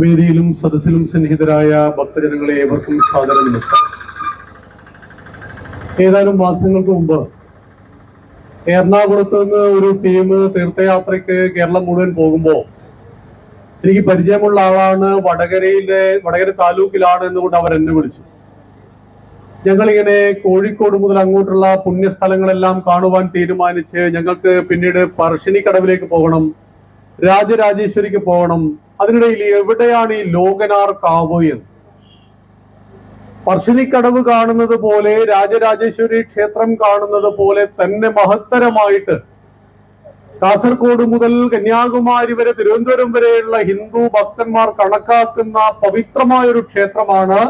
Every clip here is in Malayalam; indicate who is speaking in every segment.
Speaker 1: വേദിയിലും സദസ്സിലും സന്നിഹിതരായ ഭക്തജനങ്ങളെ ഏവർക്കും സാദര നമസ്കാരം. ഏതാനും മാസങ്ങൾക്ക് മുമ്പ് എറണാകുളത്ത് നിന്ന് ഒരു ടീം തീർത്ഥയാത്രയ്ക്ക് കേരളം മുഴുവൻ പോകുമ്പോൾ എനിക്ക് പരിചയമുള്ള ആളാണ്, വടകര താലൂക്കിലാണ് എന്നുകൊണ്ട് അവർ എന്നെ വിളിച്ചു. ഞങ്ങളിങ്ങനെ കോഴിക്കോട് മുതൽ അങ്ങോട്ടുള്ള പുണ്യസ്ഥലങ്ങളെല്ലാം കാണുവാൻ തീരുമാനിച്ച് ഞങ്ങൾക്ക് പിന്നീട് പറശ്ശിനിക്കടവിലേക്ക് പോകണം, രാജരാജേശ്വരിക്ക് പോകണം. അതിനിടയിൽ എവിടെയാണ് ഈ ലോകനാർ കാവ് എന്ന്? പറശ്ശിനിക്കടവ് കാണുന്നത് പോലെ, രാജരാജേശ്വരി ക്ഷേത്രം കാണുന്നത് പോലെ തന്നെ മഹത്തരമായിട്ട് കാസർഗോഡ് മുതൽ കന്യാകുമാരി വരെ, തിരുവനന്തപുരം വരെയുള്ള ഹിന്ദു ഭക്തന്മാർ കണക്കാക്കുന്ന പവിത്രമായ ഒരു ക്ഷേത്രമാണ്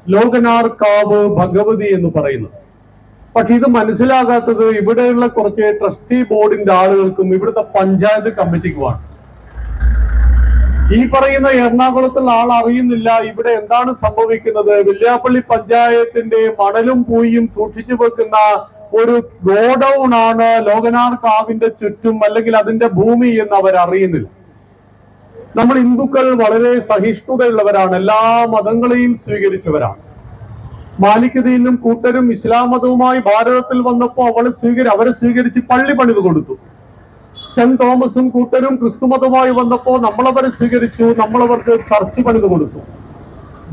Speaker 1: ലോകനാർ കാവ് ഭഗവതി എന്ന് പറയുന്നത്. പക്ഷെ ഇത് മനസ്സിലാകാത്തത് ഇവിടെയുള്ള കുറച്ച് ട്രസ്റ്റി ബോർഡിന്റെ ആളുകൾക്കും ഇവിടുത്തെ പഞ്ചായത്ത് കമ്മിറ്റിക്കുമാണ്. ഈ പറയുന്ന എറണാകുളത്തുള്ള ആൾ അറിയുന്നില്ല ഇവിടെ എന്താണ് സംഭവിക്കുന്നത്. വില്യാപ്പള്ളി പഞ്ചായത്തിന്റെ മണലും പൂയും സൂക്ഷിച്ചു വെക്കുന്ന ഒരു ഗോഡൌൺ ആണ് ലോകനാർ കാവിന്റെ ചുറ്റും, അല്ലെങ്കിൽ അതിന്റെ ഭൂമി എന്ന് അവർ അറിയുന്നില്ല. നമ്മൾ ഹിന്ദുക്കൾ വളരെ സഹിഷ്ണുതയുള്ളവരാണ്, എല്ലാ മതങ്ങളെയും സ്വീകരിച്ചവരാണ്. മാലിക് കൂട്ടരും ഇസ്ലാം മതവുമായി ഭാരതത്തിൽ വന്നപ്പോൾ അവരെ സ്വീകരിച്ച് പള്ളി പണിത് കൊടുത്തു. സെന്റ് തോമസും കൂട്ടരും ക്രിസ്തുമതവുമായി വന്നപ്പോൾ നമ്മളവരെ സ്വീകരിച്ചു, നമ്മളവർക്ക് ചർച്ച് പണിത് കൊടുത്തു.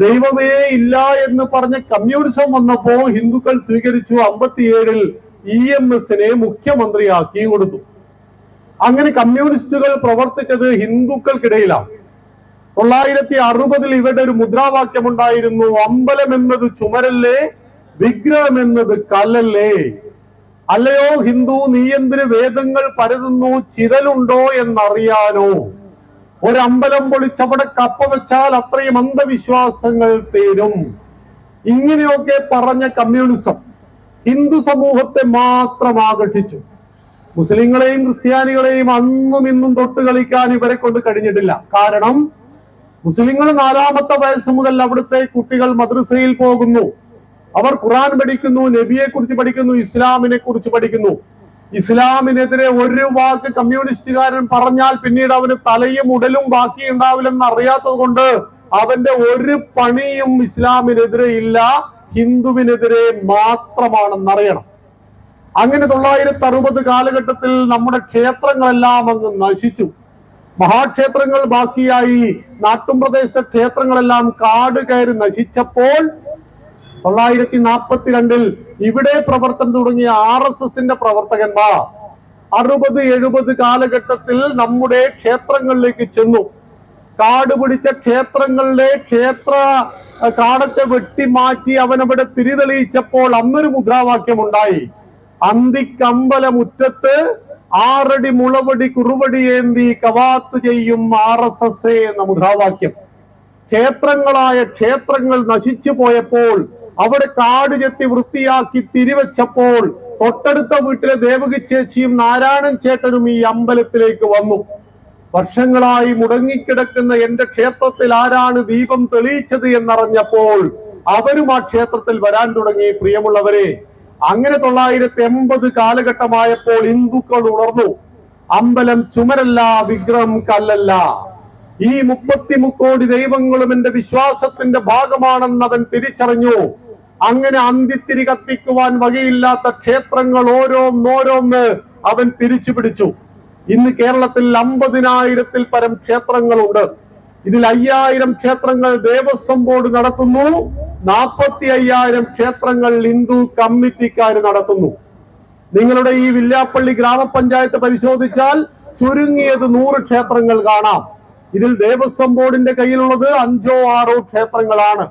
Speaker 1: ദൈവമേ ഇല്ല എന്ന് പറഞ്ഞ കമ്മ്യൂണിസം വന്നപ്പോ ഹിന്ദുക്കൾ സ്വീകരിച്ചു. 57-ൽ EMS മുഖ്യമന്ത്രിയാക്കി കൊടുത്തു. അങ്ങനെ കമ്മ്യൂണിസ്റ്റുകൾ പ്രവർത്തിച്ചത് ഹിന്ദുക്കൾക്കിടയിലാണ്. 960-ൽ ഇവരുടെ ഒരു മുദ്രാവാക്യം ഉണ്ടായിരുന്നു: അമ്പലം എന്നത് ചുമരല്ലേ, വിഗ്രഹം എന്നത് കല്ലല്ലേ. അല്ലയോ ഹിന്ദു, നീ എന്തിന് വേദങ്ങൾ പരതുന്നു, ചിതലുണ്ടോ എന്നറിയാനോ? ഒരമ്പലം പൊളിച്ചവിടെ കപ്പ വെച്ചാൽ അത്രയും അന്ധവിശ്വാസങ്ങൾ തീരും. ഇങ്ങനെയൊക്കെ പറഞ്ഞ കമ്മ്യൂണിസം ഹിന്ദു സമൂഹത്തെ മാത്രം ആകർഷിച്ചു. മുസ്ലിങ്ങളെയും ക്രിസ്ത്യാനികളെയും അന്നും ഇന്നും തൊട്ട് കളിക്കാൻ ഇവരെ കൊണ്ട് കഴിഞ്ഞിട്ടില്ല. കാരണം മുസ്ലിങ്ങൾ 4-ാമത്തെ വയസ്സ് മുതൽ അവിടുത്തെ കുട്ടികൾ മദ്രസയിൽ പോകുന്നു, അവർ ഖുർആൻ പഠിക്കുന്നു, നബിയെ കുറിച്ച് പഠിക്കുന്നു, ഇസ്ലാമിനെ കുറിച്ച് പഠിക്കുന്നു. ഇസ്ലാമിനെതിരെ ഒരു വാക്ക് കമ്മ്യൂണിസ്റ്റുകാരൻ പറഞ്ഞാൽ പിന്നീട് അവന് തലയും ഉടലും ബാക്കി ഉണ്ടാവില്ലെന്ന് അറിയാത്തത് കൊണ്ട് അവന്റെ ഒരു പണിയും ഇസ്ലാമിനെതിരെ ഇല്ല, ഹിന്ദുവിനെതിരെ മാത്രമാണെന്നറിയണം. അങ്ങനെ 960 കാലഘട്ടത്തിൽ നമ്മുടെ ക്ഷേത്രങ്ങളെല്ലാം അങ്ങ് നശിച്ചു. മഹാക്ഷേത്രങ്ങൾ ബാക്കിയായി. നാട്ടുംപ്രദേശത്തെ ക്ഷേത്രങ്ങളെല്ലാം കാട് കയറി നശിച്ചപ്പോൾ 942-ൽ ഇവിടെ പ്രവർത്തനം തുടങ്ങിയ RSSന്റെ പ്രവർത്തകന്മാർ 60-70 കാലഘട്ടത്തിൽ നമ്മുടെ ക്ഷേത്രങ്ങളിലേക്ക് ചെന്നു. കാട് പിടിച്ച ക്ഷേത്രങ്ങളുടെ കാടൊക്കെ വെട്ടിമാറ്റി അവനവിടെ തിരിതെളിയിച്ചപ്പോൾ അന്നൊരു മുദ്രാവാക്യം ഉണ്ടായി: അന്തിക്കമ്പലമുറ്റത്ത് 6 അടി മുളവടി കുറുവടി ഏന്തി കവാത്ത് ചെയ്യും RSS എന്ന മുദ്രാവാക്യം. ക്ഷേത്രങ്ങൾ നശിച്ചു പോയപ്പോൾ, അവിടെ കാട് ചെത്തി വൃത്തിയാക്കി തിരിവെച്ചപ്പോൾ തൊട്ടടുത്ത വീട്ടിലെ ദേവകി ചേച്ചിയും നാരായണൻ ചേട്ടനും ഈ അമ്പലത്തിലേക്ക് വന്നു. വർഷങ്ങളായി മുടങ്ങിക്കിടക്കുന്ന എന്റെ ക്ഷേത്രത്തിൽ ആരാണ് ദീപം തെളിയിച്ചത് എന്നറിഞ്ഞപ്പോൾ അവരും ആ ക്ഷേത്രത്തിൽ വരാൻ തുടങ്ങി. പ്രിയമുള്ളവരെ, അങ്ങനെ 980 കാലഘട്ടമായപ്പോൾ ഹിന്ദുക്കൾ ഉണർന്നു. അമ്പലം ചുമരല്ല, വിഗ്രഹം കല്ലല്ല. ഈ 33 കോടി ദൈവങ്ങളും എന്റെ വിശ്വാസത്തിന്റെ ഭാഗമാണെന്ന് അവൻ തിരിച്ചറിഞ്ഞു. അങ്ങനെ അന്തിത്തിരി കത്തിക്കുവാൻ വകയില്ലാത്ത ക്ഷേത്രങ്ങൾ ഓരോന്നോരോന്ന് അവൻ തിരിച്ചു പിടിച്ചു. ഇന്ന് കേരളത്തിൽ 50,000-ൽ പരം ക്ഷേത്രങ്ങളുണ്ട്. ഇതിൽ 5000 ക്ഷേത്രങ്ങൾ ദേവസ്വം ബോർഡ് നടത്തുന്നു, 45,000 ക്ഷേത്രങ്ങൾ ഹിന്ദു കമ്മിറ്റിക്കാർ നടത്തുന്നു. നിങ്ങളുടെ ഈ വില്യാപ്പള്ളി ഗ്രാമപഞ്ചായത്ത് പരിശോധിച്ചാൽ ചുരുങ്ങിയത് 100 ക്ഷേത്രങ്ങൾ കാണാം. ഇതിൽ ദേവസ്വം ബോർഡിന്റെ കയ്യിലുള്ളത് 5-6 ക്ഷേത്രങ്ങളാണ്.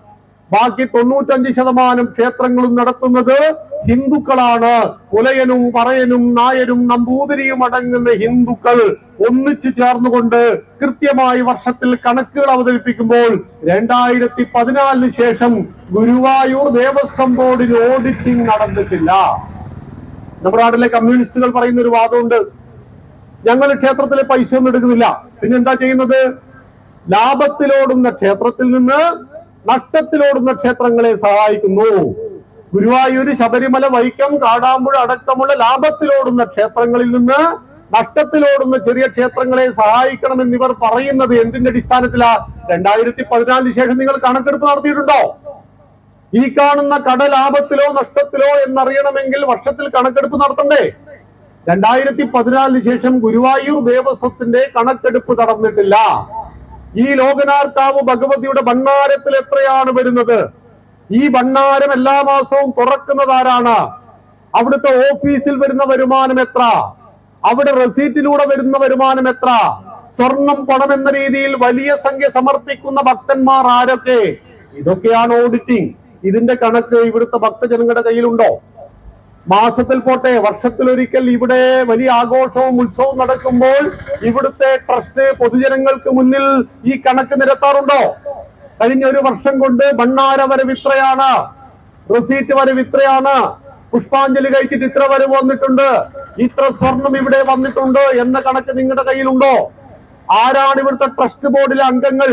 Speaker 1: ബാക്കി 95% ക്ഷേത്രങ്ങളും നടത്തുന്നത് ഹിന്ദുക്കളാണ്. പുലയനും പറയനും നായരും നമ്പൂതിരിയും അടങ്ങുന്ന ഹിന്ദുക്കൾ ഒന്നിച്ചു ചേർന്നുകൊണ്ട് കൃത്യമായി വർഷത്തിൽ കണക്കുകൾ അവതരിപ്പിക്കുമ്പോൾ 2014 ശേഷം ഗുരുവായൂർ ദേവസ്വം ബോർഡിന് ഓഡിറ്റിംഗ് നടന്നിട്ടില്ല. നമ്മുടെ നാട്ടിലെ കമ്മ്യൂണിസ്റ്റുകൾ പറയുന്ന ഒരു വാദമുണ്ട്: ഞങ്ങൾ ക്ഷേത്രത്തിലെ പൈസ ഒന്നും എടുക്കുന്നില്ല, പിന്നെ എന്താ ചെയ്യുന്നത്? ലാഭത്തിലോടുന്ന ക്ഷേത്രത്തിൽ നിന്ന് നഷ്ടത്തിലോടുന്ന ക്ഷേത്രങ്ങളെ സഹായിക്കുന്നു. ഗുരുവായൂര്, ശബരിമല, വൈക്കം, കാടാമ്പുഴ അടക്കമുള്ള ലാഭത്തിലോടുന്ന ക്ഷേത്രങ്ങളിൽ നിന്ന് നഷ്ടത്തിലോടുന്ന ചെറിയ ക്ഷേത്രങ്ങളെ സഹായിക്കണമെന്നിവർ പറയുന്നത് എന്തിന്റെ അടിസ്ഥാനത്തിലാ? 2014 ശേഷം നിങ്ങൾ കണക്കെടുപ്പ് നടത്തിയിട്ടുണ്ടോ? ഈ കാണുന്ന കട ലാഭത്തിലോ നഷ്ടത്തിലോ എന്നറിയണമെങ്കിൽ വർഷത്തിൽ കണക്കെടുപ്പ് നടത്തണ്ടേ? 2014 ശേഷം ഗുരുവായൂർ ദേവസ്വത്തിന്റെ കണക്കെടുപ്പ് നടന്നിട്ടില്ല. ഈ ലോകനാർക്കാവ് ഭഗവതിയുടെ ഭണ്ഡാരത്തിൽ എത്രയാണ് വരുന്നത്? ഈ ഭണ്ഡാരം എല്ലാ മാസവും തുറക്കുന്നതാരാണ്? അവിടുത്തെ ഓഫീസിൽ വരുന്ന വരുമാനം എത്ര? അവിടെ റെസീറ്റിലൂടെ വരുന്ന വരുമാനം എത്ര? സ്വർണം പണം എന്ന രീതിയിൽ വലിയ സംഖ്യ സമർപ്പിക്കുന്ന ഭക്തന്മാർ ആരൊക്കെ? ഇതൊക്കെയാണ് ഓഡിറ്റിംഗ്. ഇതിന്റെ കണക്ക് ഇവിടുത്തെ ഭക്തജനങ്ങളുടെ കയ്യിലുണ്ടോ? മാസത്തിൽ പോട്ടെ, വർഷത്തിലൊരിക്കൽ ഇവിടെ വലിയ ആഘോഷവും ഉത്സവവും നടക്കുമ്പോൾ ഇവിടുത്തെ ട്രസ്റ്റ് പൊതുജനങ്ങൾക്ക് മുന്നിൽ ഈ കണക്ക് നിരത്താറുണ്ടോ? കഴിഞ്ഞ ഒരു വർഷം കൊണ്ട് ഭണ്ഡാര വരവ് ഇത്രയാണ്, റെസീറ്റ് വരവ് ഇത്രയാണ്, പുഷ്പാഞ്ജലി കഴിച്ചിട്ട് ഇത്ര വരവ് വന്നിട്ടുണ്ട്, ഇത്ര സ്വർണം ഇവിടെ വന്നിട്ടുണ്ട് എന്ന കണക്ക് നിങ്ങളുടെ കയ്യിലുണ്ടോ? ആരാണ് ഇവിടുത്തെ ട്രസ്റ്റ് ബോർഡിലെ അംഗങ്ങൾ?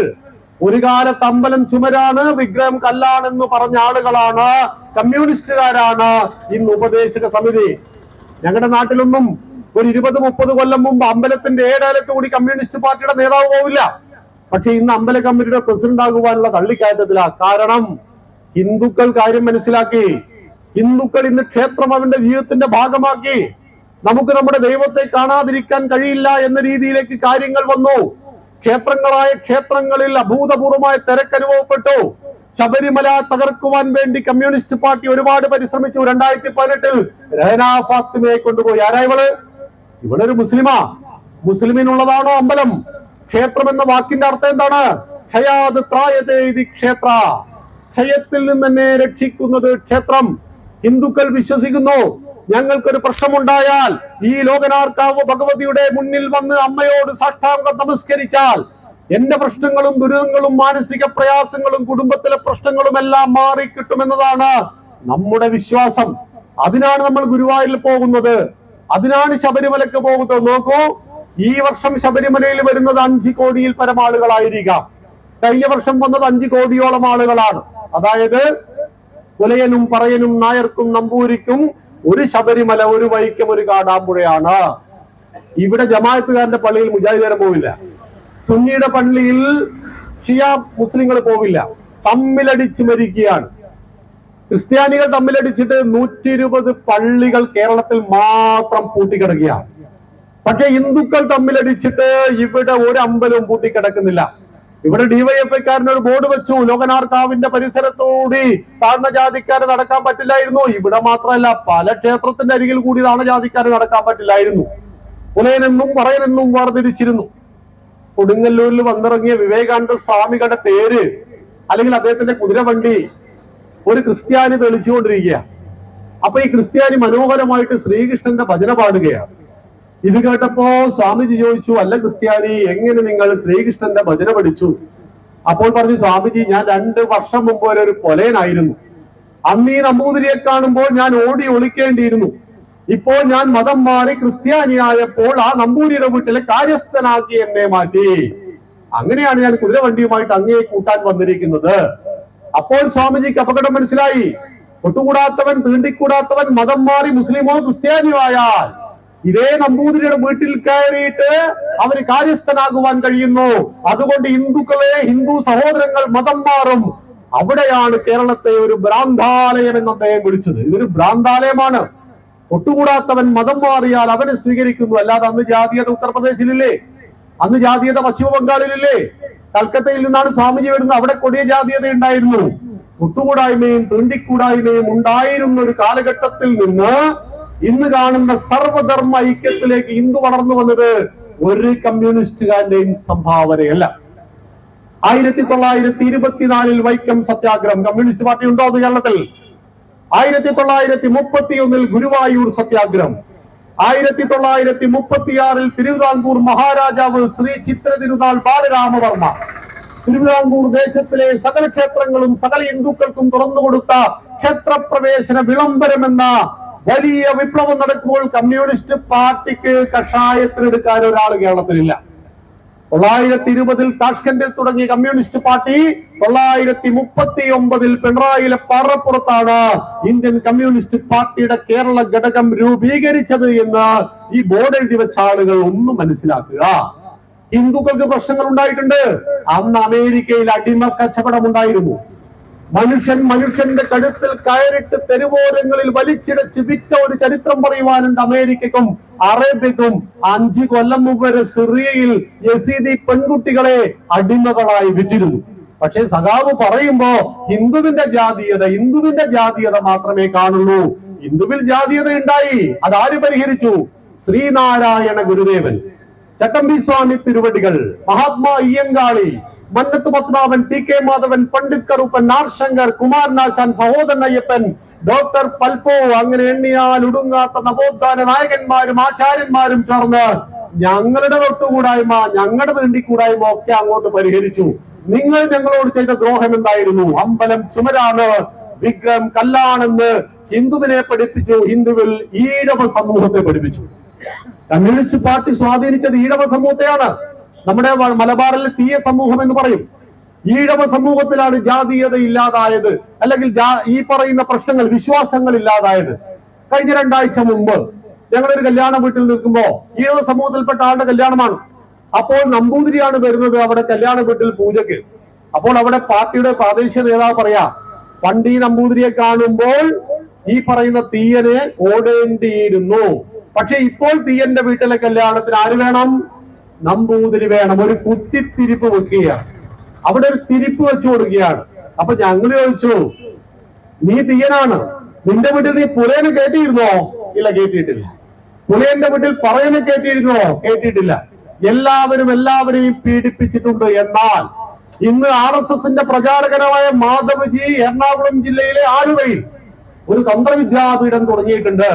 Speaker 1: ഒരു കാലത്ത് അമ്പലം ചുമരാണ്, വിഗ്രഹം കല്ലാണെന്ന് പറഞ്ഞ ആളുകളാണ്, കമ്മ്യൂണിസ്റ്റുകാരാണ് ഇന്ന് ഉപദേശക സമിതി. ഞങ്ങളുടെ നാട്ടിലൊന്നും ഒരു 20-30 കൊല്ലം മുമ്പ് അമ്പലത്തിന്റെ ഏഴാലത്ത് കൂടി കമ്മ്യൂണിസ്റ്റ് പാർട്ടിയുടെ നേതാവ് പോവില്ല. പക്ഷെ ഇന്ന് അമ്പല കമ്മിറ്റിയുടെ പ്രസിഡന്റ് ആകുവാനുള്ള തള്ളിക്കയറ്റത്തിലാ. കാരണം ഹിന്ദുക്കൾ കാര്യം മനസ്സിലാക്കി. ഹിന്ദുക്കൾ ഇന്ന് ക്ഷേത്രം അവന്റെ ജീവിതത്തിന്റെ ഭാഗമാക്കി. നമുക്ക് നമ്മുടെ ദൈവത്തെ കാണാതിരിക്കാൻ കഴിയില്ല എന്ന രീതിയിലേക്ക് കാര്യങ്ങൾ വന്നു. ക്ഷേത്രങ്ങളായ ക്ഷേത്രങ്ങളിൽ അഭൂതപൂർവമായ തിരക്കനുഭവപ്പെട്ടു. ശബരിമല തകർക്കുവാൻ വേണ്ടി കമ്മ്യൂണിസ്റ്റ് പാർട്ടി ഒരുപാട് പരിശ്രമിച്ചു. 2018 രഹന ഫാത്തിമയെ കൊണ്ടുപോയി. ആരാ ഇവള്? ഇവളൊരു മുസ്ലിമാ. മുസ്ലിമിനുള്ളതാണോ അമ്പലം? ക്ഷേത്രം എന്ന വാക്കിന്റെ അർത്ഥം എന്താണ്? ക്ഷയാത് ത്രായതേ ഇതി ക്ഷേത്ര. ക്ഷയത്തിൽ നിന്ന് തന്നെ രക്ഷിക്കുന്നത് ക്ഷേത്രം. ഹിന്ദുക്കൾ വിശ്വസിക്കുന്നു, ഞങ്ങൾക്കൊരു പ്രശ്നമുണ്ടായാൽ ഈ ലോകനാർക്കാവ് ഭഗവതിയുടെ മുന്നിൽ വന്ന് അമ്മയോട് സാഷ്ടാംഗം നമസ്കരിച്ചാൽ എന്റെ പ്രശ്നങ്ങളും ദുരിതങ്ങളും മാനസിക പ്രയാസങ്ങളും കുടുംബത്തിലെ പ്രശ്നങ്ങളും എല്ലാം മാറിക്കിട്ടുമെന്നതാണ് നമ്മുടെ വിശ്വാസം. അതിനാണ് നമ്മൾ ഗുരുവായൂരിൽ പോകുന്നത്, അതിനാണ് ശബരിമലക്ക് പോകുന്നത്. നോക്കൂ, ഈ വർഷം ശബരിമലയിൽ വരുന്നത് 5 കോടിയിൽ പരം ആളുകളായിരിക്കാം. കഴിഞ്ഞ വർഷം വന്നത് 5 കോടിയോളം ആളുകളാണ്. അതായത് പുലയനും പറയനും നായർക്കും നമ്പൂരിക്കും ഒരു ശബരിമല, ഒരു വൈക്കം, ഒരു കാടാമ്പുഴയാണ്. ഇവിടെ ജമാഅത്തുകാരന്റെ പള്ളിയിൽ മുജാഹിദുകാരൻ പോവില്ല, സുന്നിയുടെ പള്ളിയിൽ ഷിയ മുസ്ലിങ്ങൾ പോവില്ല. തമ്മിലടിച്ച് മരിക്കുകയാണ്. ക്രിസ്ത്യാനികൾ തമ്മിലടിച്ചിട്ട് 120 പള്ളികൾ കേരളത്തിൽ മാത്രം പൂട്ടിക്കിടക്കുകയാണ്. പക്ഷെ ഹിന്ദുക്കൾ തമ്മിലടിച്ചിട്ട് ഇവിടെ ഒരു അമ്പലവും പൂട്ടിക്കിടക്കുന്നില്ല. ഇവിടെ ഡിവൈഎഫ്ഐക്കാരൻ ഒരു ബോർഡ് വെച്ചു, ലോകനാർക്കാവിന്റെ പരിസരത്തോടി താഴ്ന്ന ജാതിക്കാര് നടക്കാൻ പറ്റില്ലായിരുന്നു. ഇവിടെ മാത്രമല്ല, പല ക്ഷേത്രത്തിന്റെ അരികിൽ കൂടി താഴ്ന്ന ജാതിക്കാര് നടക്കാൻ പറ്റില്ലായിരുന്നു. പുലയനെന്നും പറയനെന്നും വേർതിരിച്ചിരുന്നു. കൊടുങ്ങല്ലൂരിൽ വന്നിറങ്ങിയ വിവേകാനന്ദ സ്വാമികളുടെ തേര് അല്ലെങ്കിൽ അദ്ദേഹത്തിന്റെ കുതിരവണ്ടി ഒരു ക്രിസ്ത്യാനി തെളിച്ചുകൊണ്ടിരിക്കുക. അപ്പൊ ഈ ക്രിസ്ത്യാനി മനോഹരമായിട്ട് ശ്രീകൃഷ്ണന്റെ ഭജന പാടുകയാണ്. ഇത് കേട്ടപ്പോ സ്വാമിജി ചോദിച്ചു, അല്ല ക്രിസ്ത്യാനി, എങ്ങനെ നിങ്ങൾ ശ്രീകൃഷ്ണന്റെ ഭജന പഠിച്ചു? അപ്പോൾ പറഞ്ഞു, സ്വാമിജി, ഞാൻ 2 വർഷം മുമ്പ് വരെ ഒരു കൊലയനായിരുന്നു. അന്ന് ഈ നമ്പൂതിരിയെ കാണുമ്പോൾ ഞാൻ ഓടി ഒളിക്കേണ്ടിയിരുന്നു. ഇപ്പോൾ ഞാൻ മതം മാറി ക്രിസ്ത്യാനിയായപ്പോൾ ആ നമ്പൂതിരിയുടെ വീട്ടിലെ കാര്യസ്ഥനാക്കി എന്നെ മാറ്റി. അങ്ങനെയാണ് ഞാൻ കുതിരവണ്ടിയുമായിട്ട് അങ്ങയെ കൂട്ടാൻ വന്നിരിക്കുന്നത്. അപ്പോൾ സ്വാമിജിക്ക് അപകടം മനസ്സിലായി. തൊട്ടുകൂടാത്തവൻ തീണ്ടിക്കൂടാത്തവൻ മതം മാറി മുസ്ലിമോ ക്രിസ്ത്യാനിയോ ആയാൽ ഇതേ നമ്പൂതിരിയുടെ വീട്ടിൽ കയറിയിട്ട് അവന് കാര്യസ്ഥനാകുവാൻ കഴിയുന്നു. അതുകൊണ്ട് ഹിന്ദുക്കളെ, ഹിന്ദു സഹോദരങ്ങൾ മതം മാറും. അവിടെയാണ് കേരളത്തെ ഒരു ഭ്രാന്താലയം എന്ന് അദ്ദേഹം വിളിച്ചത്. ഇതൊരു ഭ്രാന്താലയമാണ്. ഒട്ടുകൂടാത്തവൻ മതം മാറിയാൽ അവനെ സ്വീകരിക്കുന്നു. അല്ലാതെ അന്ന് ജാതീയത ഉത്തർപ്രദേശിലില്ലേ? അന്ന് ജാതീയത പശ്ചിമ ബംഗാളിലില്ലേ? കൽക്കത്തയിൽ നിന്നാണ് സ്വാമിജി വരുന്നത്. അവിടെ കൊടിയ ജാതീയത ഉണ്ടായിരുന്നു. ഒട്ടുകൂടായ്മയും തീണ്ടിക്കൂടായ്മയും ഉണ്ടായിരുന്ന ഒരു കാലഘട്ടത്തിൽ നിന്ന് ഇന്ന് കാണുന്ന സർവധർമ്മ ഐക്യത്തിലേക്ക് ഹിന്ദു വളർന്നു വന്നത് ഒരു കമ്മ്യൂണിസ്റ്റുകാരന്റെയും സംഭാവനയല്ല. 1924 വൈക്കം സത്യാഗ്രഹം. കമ്മ്യൂണിസ്റ്റ് പാർട്ടി ഉണ്ടോ അത് കേരളത്തിൽ? 1931 ഗുരുവായൂർ സത്യാഗ്രഹം. 1936 തിരുവിതാംകൂർ മഹാരാജാവ് ശ്രീ ചിത്ര തിരുനാൾ ബാലരാമവർമ്മ തിരുവിതാംകൂർ ദേശത്തിലെ സകല ക്ഷേത്രങ്ങളും സകല ഹിന്ദുക്കൾക്കും തുറന്നുകൊടുത്ത ക്ഷേത്രപ്രവേശന വിളംബരമെന്ന വലിയ വിപ്ലവം നടക്കുമ്പോൾ കമ്മ്യൂണിസ്റ്റ് പാർട്ടിക്ക് കഷായത്തിനെടുക്കാൻ ഒരാൾ കേരളത്തിലില്ല. 920 താഷ്കെൻഡിൽ തുടങ്ങിയ കമ്മ്യൂണിസ്റ്റ് പാർട്ടി 939 പിണറായിയിലെ പാറപ്പുറത്താണ് ഇന്ത്യൻ കമ്മ്യൂണിസ്റ്റ് പാർട്ടിയുടെ കേരള ഘടകം രൂപീകരിച്ചത് എന്ന് ഈ ബോർഡ് എഴുതി വെച്ച ആളുകൾ ഒന്ന് മനസ്സിലാക്കുക. ഹിന്ദുക്കൾക്ക് പ്രശ്നങ്ങൾ ഉണ്ടായിട്ടുണ്ട്. അന്ന് അമേരിക്കയിൽ അടിമ കച്ചവടം ഉണ്ടായിരുന്നു. മനുഷ്യന്റെ കഴുത്തിൽ കയറിട്ട് തെരുവോരങ്ങളിൽ വലിച്ചിടച്ച് വിറ്റ ഒരു ചരിത്രം പറയുവാനുണ്ട് അമേരിക്കക്കും അറേബ്യക്കും. 5 കൊല്ലം മുമ്പ് വരെ സിറിയയിൽ യസീദി പെൺകുട്ടികളെ അടിമകളായി വിറ്റിരുന്നു. പക്ഷെ സഖാവ് പറയുമ്പോ ഹിന്ദുവിന്റെ ജാതീയത മാത്രമേ കാണുള്ളൂ. ഹിന്ദുവിൽ ജാതീയത ഉണ്ടായി, അതാര് പരിഹരിച്ചു? Sreenarayana Gurudevan, Chattampi Swami Thiruvadikal, Mahatma Ayyankali, Mannathu Padmanabhan, T K Madhavan, Pandit Karuppan, R Sankar, Kumaranasan, Sahodaran Ayyappan, doctor പൽപ്പോ, അങ്ങനെ എണ്ണിയാൽ ഒടുങ്ങാത്ത നവോത്ഥാന നായകന്മാരും ആചാര്യന്മാരും ചേർന്ന് ഞങ്ങളുടെ തൊട്ടുകൂടായ്മ, ഞങ്ങളുടെ തീണ്ടിക്കൂടായ്മ ഒക്കെ അങ്ങോട്ട് പരിഹരിച്ചു. നിങ്ങൾ ഞങ്ങളോട് ചെയ്ത ദ്രോഹം എന്തായിരുന്നു? അമ്പലം ചുമരാണ്, വിഗ്രഹം കല്ലാണെന്ന് ഹിന്ദുവിനെ പഠിപ്പിച്ചു. ഹിന്ദുവിൽ ഈഴവ സമൂഹത്തെ പഠിപ്പിച്ചു. കമ്മ്യൂണിസ്റ്റ് പാർട്ടി സ്വാധീനിച്ചത് ഈഴവ സമൂഹത്തെയാണ്. നമ്മുടെ മലബാറിൽ തീയ സമൂഹം എന്ന് പറയും. ഈഴവ സമൂഹത്തിലാണ് ജാതീയത ഇല്ലാതായത്, അല്ലെങ്കിൽ ഈ പറയുന്ന പ്രശ്നങ്ങൾ, വിശ്വാസങ്ങൾ ഇല്ലാതായത്. കഴിഞ്ഞ 2 ആഴ്ച മുമ്പ് ഞങ്ങളൊരു കല്യാണ വീട്ടിൽ നിൽക്കുമ്പോ ഈഴവ സമൂഹത്തിൽപ്പെട്ട ആളുടെ കല്യാണമാണ്. അപ്പോൾ നമ്പൂതിരിയാണ് വരുന്നത് അവിടെ കല്യാണ വീട്ടിൽ പൂജയ്ക്ക്. അപ്പോൾ അവിടെ പാർട്ടിയുടെ പ്രാദേശിക നേതാവ് പറയാ, പണ്ട് ഈ നമ്പൂതിരിയെ കാണുമ്പോൾ ഈ പറയുന്ന തീയനെ ഓടേണ്ടിയിരുന്നു. പക്ഷെ ഇപ്പോൾ തീയന്റെ വീട്ടിലെ കല്യാണത്തിന് ആര് വേണം? നമ്പൂതിരി വേണം. ഒരു കുത്തിത്തിരിപ്പ് വെക്കുകയാണ്, അവിടെ ഒരു തിരിപ്പ് വെച്ചു കൊടുക്കുകയാണ്. അപ്പൊ ഞങ്ങൾ ചോദിച്ചു, നീ തീയനാണ്, നിന്റെ വീട്ടിൽ നീ പുലയനെ കേട്ടിയിരുന്നോ? ഇല്ല, കേട്ടിട്ടില്ല. പുലയന്റെ വീട്ടിൽ പറയനെ കേട്ടിയിരുന്നോ? കേട്ടിട്ടില്ല. എല്ലാവരെയും പീഡിപ്പിച്ചിട്ടുണ്ട്. എന്നാൽ ഇന്ന് RSSന്റെ പ്രചാരകനായ മാധവജി എറണാകുളം ജില്ലയിലെ ആലുവയിൽ ഒരു തന്ത്രവിദ്യാപീഠം തുടങ്ങിയിട്ടുണ്ട്.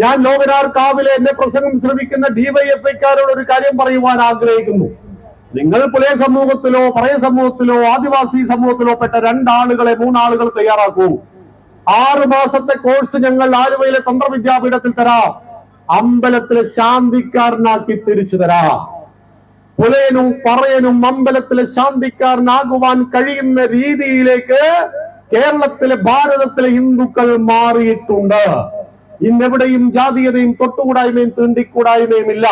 Speaker 1: ഞാൻ ലോകനാർ കാവിലെ എന്റെ പ്രസംഗം ശ്രമിക്കുന്ന DYFIക്കാരോട് ഒരു കാര്യം പറയുവാൻ ആഗ്രഹിക്കുന്നു. നിങ്ങൾ പുലയ സമൂഹത്തിലോ പറയ സമൂഹത്തിലോ ആദിവാസി സമൂഹത്തിലോ പെട്ട 2 ആളുകളെ 3 ആളുകൾ തയ്യാറാക്കൂ. 6 മാസത്തെ കോഴ്സ് ഞങ്ങൾ ആലുവയിലെ തന്ത്രവിദ്യാപീഠത്തിൽ തരാം. അമ്പലത്തിലെ ശാന്തിക്കാരനാക്കി തിരിച്ചു തരാം. പുലയനും പറയനും അമ്പലത്തിലെ ശാന്തിക്കാരനാകുവാൻ കഴിയുന്ന രീതിയിലേക്ക് കേരളത്തിലെ ഭാരതത്തിലെ ഹിന്ദുക്കൾ മാറിയിട്ടുണ്ട്. ഇന്നെവിടെയും ജാതീയതയും തൊട്ടുകൂടായ്മയും തീണ്ടിക്കൂടായ്മയും ഇല്ല.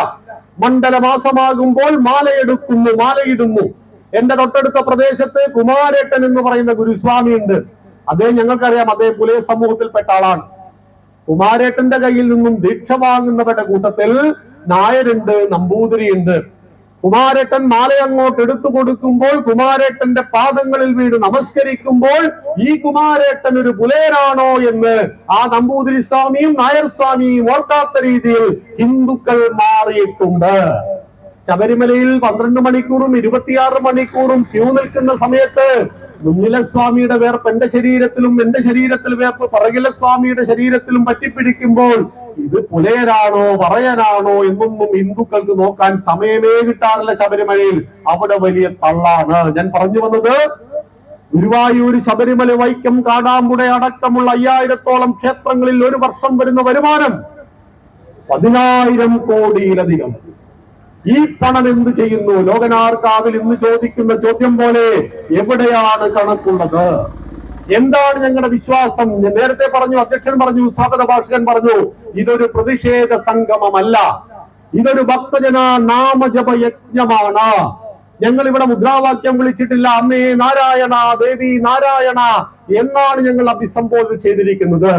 Speaker 1: മണ്ഡലമാസമാകുമ്പോൾ മാലയിടുന്നു. എന്റെ തൊട്ടടുത്ത പ്രദേശത്ത് കുമാരേട്ടൻ എന്ന് പറയുന്ന ഗുരുസ്വാമി ഉണ്ട്. അദ്ദേഹം ഞങ്ങൾക്കറിയാം, അദ്ദേഹം പുലയ സമൂഹത്തിൽപ്പെട്ട ആളാണ്. കുമാരേട്ടന്റെ കയ്യിൽ നിന്നും ദീക്ഷ വാങ്ങുന്നവരുടെ കൂട്ടത്തിൽ നായരുണ്ട്, നമ്പൂതിരിയുണ്ട്. കുമാരേട്ടൻ മാല അങ്ങോട്ട് എടുത്തു കൊടുക്കുമ്പോൾ, കുമാരേട്ടന്റെ പാദങ്ങളിൽ വീട് നമസ്കരിക്കുമ്പോൾ ഈ കുമാരേട്ടൻ ഒരു പുലയനാണോ എന്ന് ആ നമ്പൂതിരി സ്വാമിയും നായർ സ്വാമിയും ഓർക്കാത്ത രീതിയിൽ ഹിന്ദുക്കൾ മാറിയിട്ടുണ്ട്. ശബരിമലയിൽ 12 മണിക്കൂറും 26 മണിക്കൂറും ക്യൂ നിൽക്കുന്ന സമയത്ത് മുന്നിലെ സ്വാമിയുടെ വേർപ്പ് എന്റെ ശരീരത്തിലും എന്റെ ശരീരത്തിൽ വേർപ്പ് പറകിലെ സ്വാമിയുടെ ശരീരത്തിലും പറ്റിപ്പിടിക്കുമ്പോൾ ഇത് പുലയനാണോ പറയനാണോ എന്നൊന്നും ഹിന്ദുക്കൾക്ക് നോക്കാൻ സമയമേ കിട്ടാറില്ല. ശബരിമലയിൽ അവിടെ വലിയ തള്ളാണ്. ഞാൻ പറഞ്ഞു വന്നത്, ഗുരുവായൂർ, ശബരിമല, വൈക്കം, കാടാമ്പുഴ അടക്കമുള്ള 5000-ഓളം ക്ഷേത്രങ്ങളിൽ ഒരു വർഷം വരുന്ന വരുമാനം 10,000 കോടിയിലധികം. ഈ പണം എന്ത് ചെയ്യുന്നു? ലോകനാർ കാവിൽ ഇന്ന് ചോദിക്കുന്ന ചോദ്യം പോലെ എവിടെയാണ് കണക്കുള്ളത്? എന്താണ് ഞങ്ങളുടെ വിശ്വാസം? ഞാൻ നേരത്തെ പറഞ്ഞു, അധ്യക്ഷൻ പറഞ്ഞു, സ്വാഗത ഭാഷകൻ പറഞ്ഞു, ഇതൊരു പ്രതിഷേധ സംഗമമല്ല, ഇതൊരു ഭക്തജന നാമജപ യജ്ഞമാണ്. ഞങ്ങൾ ഇവിടെ മുദ്രാവാക്യം വിളിച്ചിട്ടില്ല. അമ്മേ നാരായണ, ദേവി നാരായണ എന്നാണ് ഞങ്ങൾ അഭിസംബോധന ചെയ്തിരിക്കുന്നത്.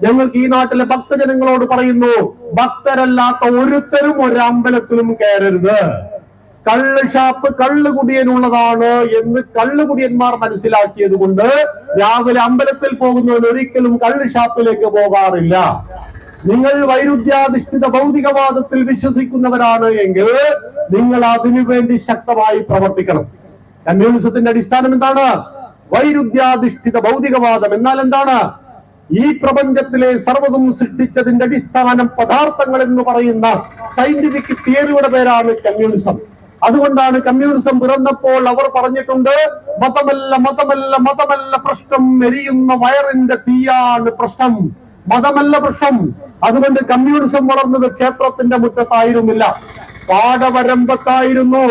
Speaker 1: ഞങ്ങൾക്ക് ഈ നാട്ടിലെ ഭക്തജനങ്ങളോട് പറയുന്നു, ഭക്തരല്ലാത്ത ഒരുത്തരും ഒരമ്പലത്തിലും കയറരുത്. കള്ള് ഷാപ്പ് കള്ളുകുടിയനുള്ളതാണ് എന്ന് കള്ളുകുടിയന്മാർ മനസ്സിലാക്കിയത് കൊണ്ട് രാവിലെ അമ്പലത്തിൽ പോകുന്നവർ ഒരിക്കലും കള്ള് ഷാപ്പിലേക്ക് പോകാറില്ല. നിങ്ങൾ വൈരുദ്ധ്യാധിഷ്ഠിത ഭൗതികവാദത്തിൽ വിശ്വസിക്കുന്നവരാണ് എങ്കിൽ നിങ്ങൾ അതിനുവേണ്ടി ശക്തമായി പ്രവർത്തിക്കണം. കമ്മ്യൂണിസത്തിന്റെ അടിസ്ഥാനം എന്താണ്? വൈരുദ്ധ്യാധിഷ്ഠിത ഭൗതികവാദം. എന്നാൽ എന്താണ്? ഈ പ്രപഞ്ചത്തിലെ സർവ്വതും സൃഷ്ടിച്ചതിന്റെ അടിസ്ഥാനം പദാർത്ഥങ്ങൾ എന്ന് പറയുന്ന സയന്റിഫിക് തിയറിയുടെ പേരാണ് കമ്മ്യൂണിസം. അതുകൊണ്ടാണ് കമ്മ്യൂണിസം പിറന്നപ്പോൾ അവർ പറഞ്ഞിട്ടുണ്ട്, മതമല്ല പ്രശ്നം, എരിയുന്ന വയറിന്റെ തീയാണ് പ്രശ്നം, മതമല്ല പ്രശ്നം. അതുകൊണ്ട് കമ്മ്യൂണിസം വളർന്നത് ക്ഷേത്രത്തിന്റെ മുറ്റത്തായിരുന്നില്ല. പാടവരമ്പത്തായിരുന്നു.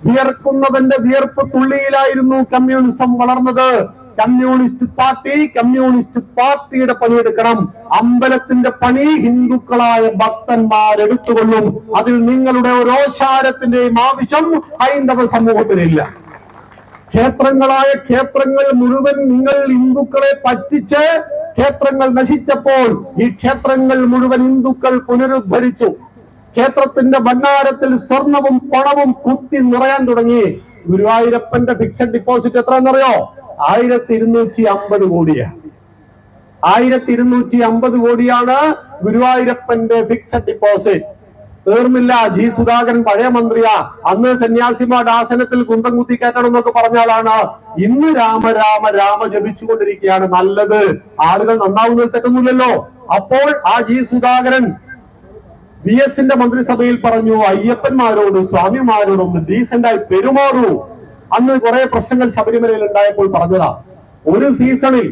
Speaker 1: വിയർക്കുന്നവന്റെ വിയർപ്പ് തുള്ളിയിലായിരുന്നു കമ്മ്യൂണിസം വളർന്നത്. കമ്മ്യൂണിസ്റ്റ് പാർട്ടിയുടെ പണിയെടുക്കണം. അമ്പലത്തിന്റെ പണി ഹിന്ദുക്കളായ ഭക്തന്മാരെടുത്തുകൊള്ളും. അതിൽ നിങ്ങളുടെ ഓരോശാരത്തിന്റെയും ആവശ്യം ഹൈന്ദവ സമൂഹത്തിനില്ല. ക്ഷേത്രങ്ങൾ മുഴുവൻ നിങ്ങൾ ഹിന്ദുക്കളെ പറ്റിച്ച് ക്ഷേത്രങ്ങൾ നശിച്ചപ്പോൾ ഈ ക്ഷേത്രങ്ങൾ മുഴുവൻ ഹിന്ദുക്കൾ പുനരുദ്ധരിച്ചു. ക്ഷേത്രത്തിന്റെ ഭണ്ഡാരത്തിൽ സ്വർണവും പണവും കുത്തി നിറയാൻ തുടങ്ങി. ഗുരുവായൂരപ്പന്റെ ഫിക്സഡ് ഡിപ്പോസിറ്റ് എത്രയെന്നറിയോ? 1250 കോടിയാണ്. 1250 കോടിയാണ് ഗുരുവായൂരപ്പന്റെ ഫിക്സഡ് ഡിപ്പോസിറ്റ്. തീർന്നില്ല. ജി സുധാകരൻ പഴയ മന്ത്രിയാ. അന്ന് സന്യാസിമാരുടെ ആസനത്തിൽ കുന്തം കുത്തി കയറ്റണം എന്നൊക്കെ പറഞ്ഞാലാണ്. ഇന്ന് രാമ രാമ രാമ ജപിച്ചുകൊണ്ടിരിക്കുകയാണ്. നല്ലത്. ആളുകൾ നന്നാവുന്നതിൽ തെറ്റൊന്നുമില്ലല്ലോ. അപ്പോൾ ആ ജി സുധാകരൻ VS-ന്റെ മന്ത്രിസഭയിൽ പറഞ്ഞു, അയ്യപ്പന്മാരോട് സ്വാമിമാരോടൊന്ന് ഡീസന്റായി പെരുമാറൂ. അന്ന് കുറെ പ്രശ്നങ്ങൾ ശബരിമലയിൽ ഉണ്ടായപ്പോൾ പറഞ്ഞതാ. ഒരു സീസണിൽ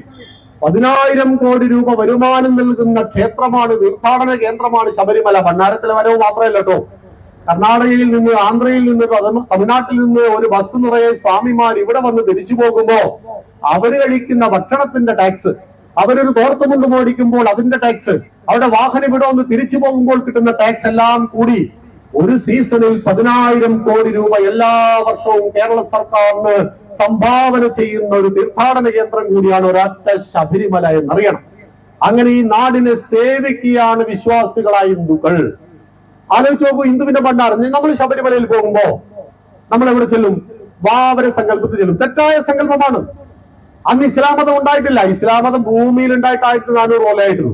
Speaker 1: 10,000 കോടി രൂപ വരുമാനം നൽകുന്ന ക്ഷേത്രമാണ്, തീർത്ഥാടന കേന്ദ്രമാണ് ശബരിമല. ഭണ്ഡാരത്തിലെ വരവ് മാത്രമല്ല കേട്ടോ. കർണാടകയിൽ നിന്ന്, ആന്ധ്രയിൽ നിന്ന്, തമിഴ്നാട്ടിൽ നിന്ന് ഒരു ബസ് നിറയെ സ്വാമിമാർ ഇവിടെ വന്ന് തിരിച്ചു പോകുമ്പോ അവര് കഴിക്കുന്ന ഭക്ഷണത്തിന്റെ ടാക്സ്, അവരൊരു തോർത്തുമുണ്ട് മേടിക്കുമ്പോൾ അതിന്റെ ടാക്സ്, അവിടെ വാഹനം ഇവിടെ ഒന്ന് തിരിച്ചു പോകുമ്പോൾ കിട്ടുന്ന ടാക്സ് എല്ലാം കൂടി ഒരു സീസണിൽ 10,000 കോടി രൂപ എല്ലാ വർഷവും കേരള സർക്കാരിന് സംഭാവന ചെയ്യുന്ന ഒരു തീർത്ഥാടന കേന്ദ്രം കൂടിയാണ് ഒരൊറ്റ ശബരിമല എന്നറിയണം. അങ്ങനെ ഈ നാടിനെ സേവിക്കുകയാണ് വിശ്വാസികളായ ഹിന്ദുക്കൾ. ആലോചിച്ച് നോക്കൂ, ഹിന്ദുവിന്റെ ഭണ്ഡാരം. നമ്മൾ ശബരിമലയിൽ പോകുമ്പോ നമ്മൾ എവിടെ ചെല്ലും? വാവര സങ്കല്പത്തിൽ ചെല്ലും. തെറ്റായ സങ്കല്പമാണ്. അന്ന് ഇസ്ലാം മതം ഉണ്ടായിട്ടില്ല. ഇസ്ലാം മതം ഭൂമിയിൽ ഉണ്ടായിട്ട് 1400 കൊല്ലമായിട്ടുള്ളൂ.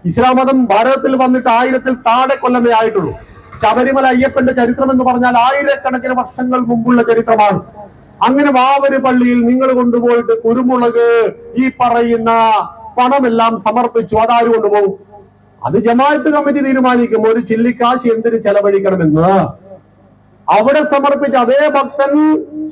Speaker 1: ഇസ്ലാം മതം ഭാരതത്തിൽ വന്നിട്ട് 1000-ൽ താഴെ കൊല്ലമേ ആയിട്ടുള്ളൂ. ശബരിമല അയ്യപ്പന്റെ ചരിത്രം എന്ന് പറഞ്ഞാൽ ആയിരക്കണക്കിന് വർഷങ്ങൾ മുമ്പുള്ള ചരിത്രമാണ്. അങ്ങനെ വാവര് പള്ളിയിൽ നിങ്ങൾ കൊണ്ടുപോയിട്ട് കുരുമുളക്, ഈ പറയുന്ന പണമെല്ലാം സമർപ്പിച്ചു. അതാര് കൊണ്ടുപോകും? അത് ജമാഅത്ത് കമ്മിറ്റി തീരുമാനിക്കും ഒരു ചില്ലിക്കാശ് എന്തിന് ചെലവഴിക്കണമെന്ന്. അവിടെ സമർപ്പിച്ച അതേ ഭക്തൻ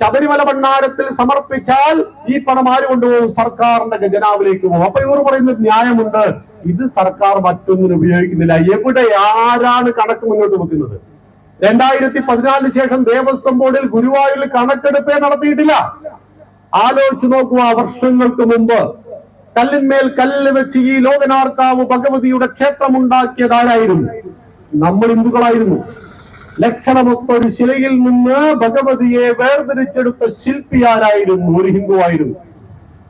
Speaker 1: ശബരിമല ഭണ്ഡാരത്തിൽ സമർപ്പിച്ചാൽ ഈ പണം ആര് കൊണ്ടുപോകും? സർക്കാരിന്റെ ഖജനാവിലേക്ക് പോകും. അപ്പൊ ഇവർ പറയുന്നത് ന്യായമുണ്ട്. ഇത് സർക്കാർ മറ്റൊന്നിനും ഉപയോഗിക്കുന്നില്ല. എവിടെ ആരാണ് കണക്ക് മുന്നോട്ട് വെക്കുന്നത്? 2014 ശേഷം ദേവസ്വം ബോർഡിൽ ഗുരുവായൂരിൽ കണക്കെടുപ്പേ നടത്തിയിട്ടില്ല. ആലോചിച്ച് നോക്കുക. വർഷങ്ങൾക്ക് മുമ്പ് കല്ലിന്മേൽ കല്ല് വെച്ച് ഈ ലോകനാർക്കാവ് ഭഗവതിയുടെ ക്ഷേത്രം ഉണ്ടാക്കിയതാരായിരുന്നു? നമ്മൾ ഹിന്ദുക്കളായിരുന്നു. ലക്ഷണമൊത്തൊരു ശിലയിൽ നിന്ന് ഭഗവതിയെ വേർതിരിച്ചെടുത്ത ശില്പി ആരായിരുന്നു? ഒരു ഹിന്ദുവായിരുന്നു.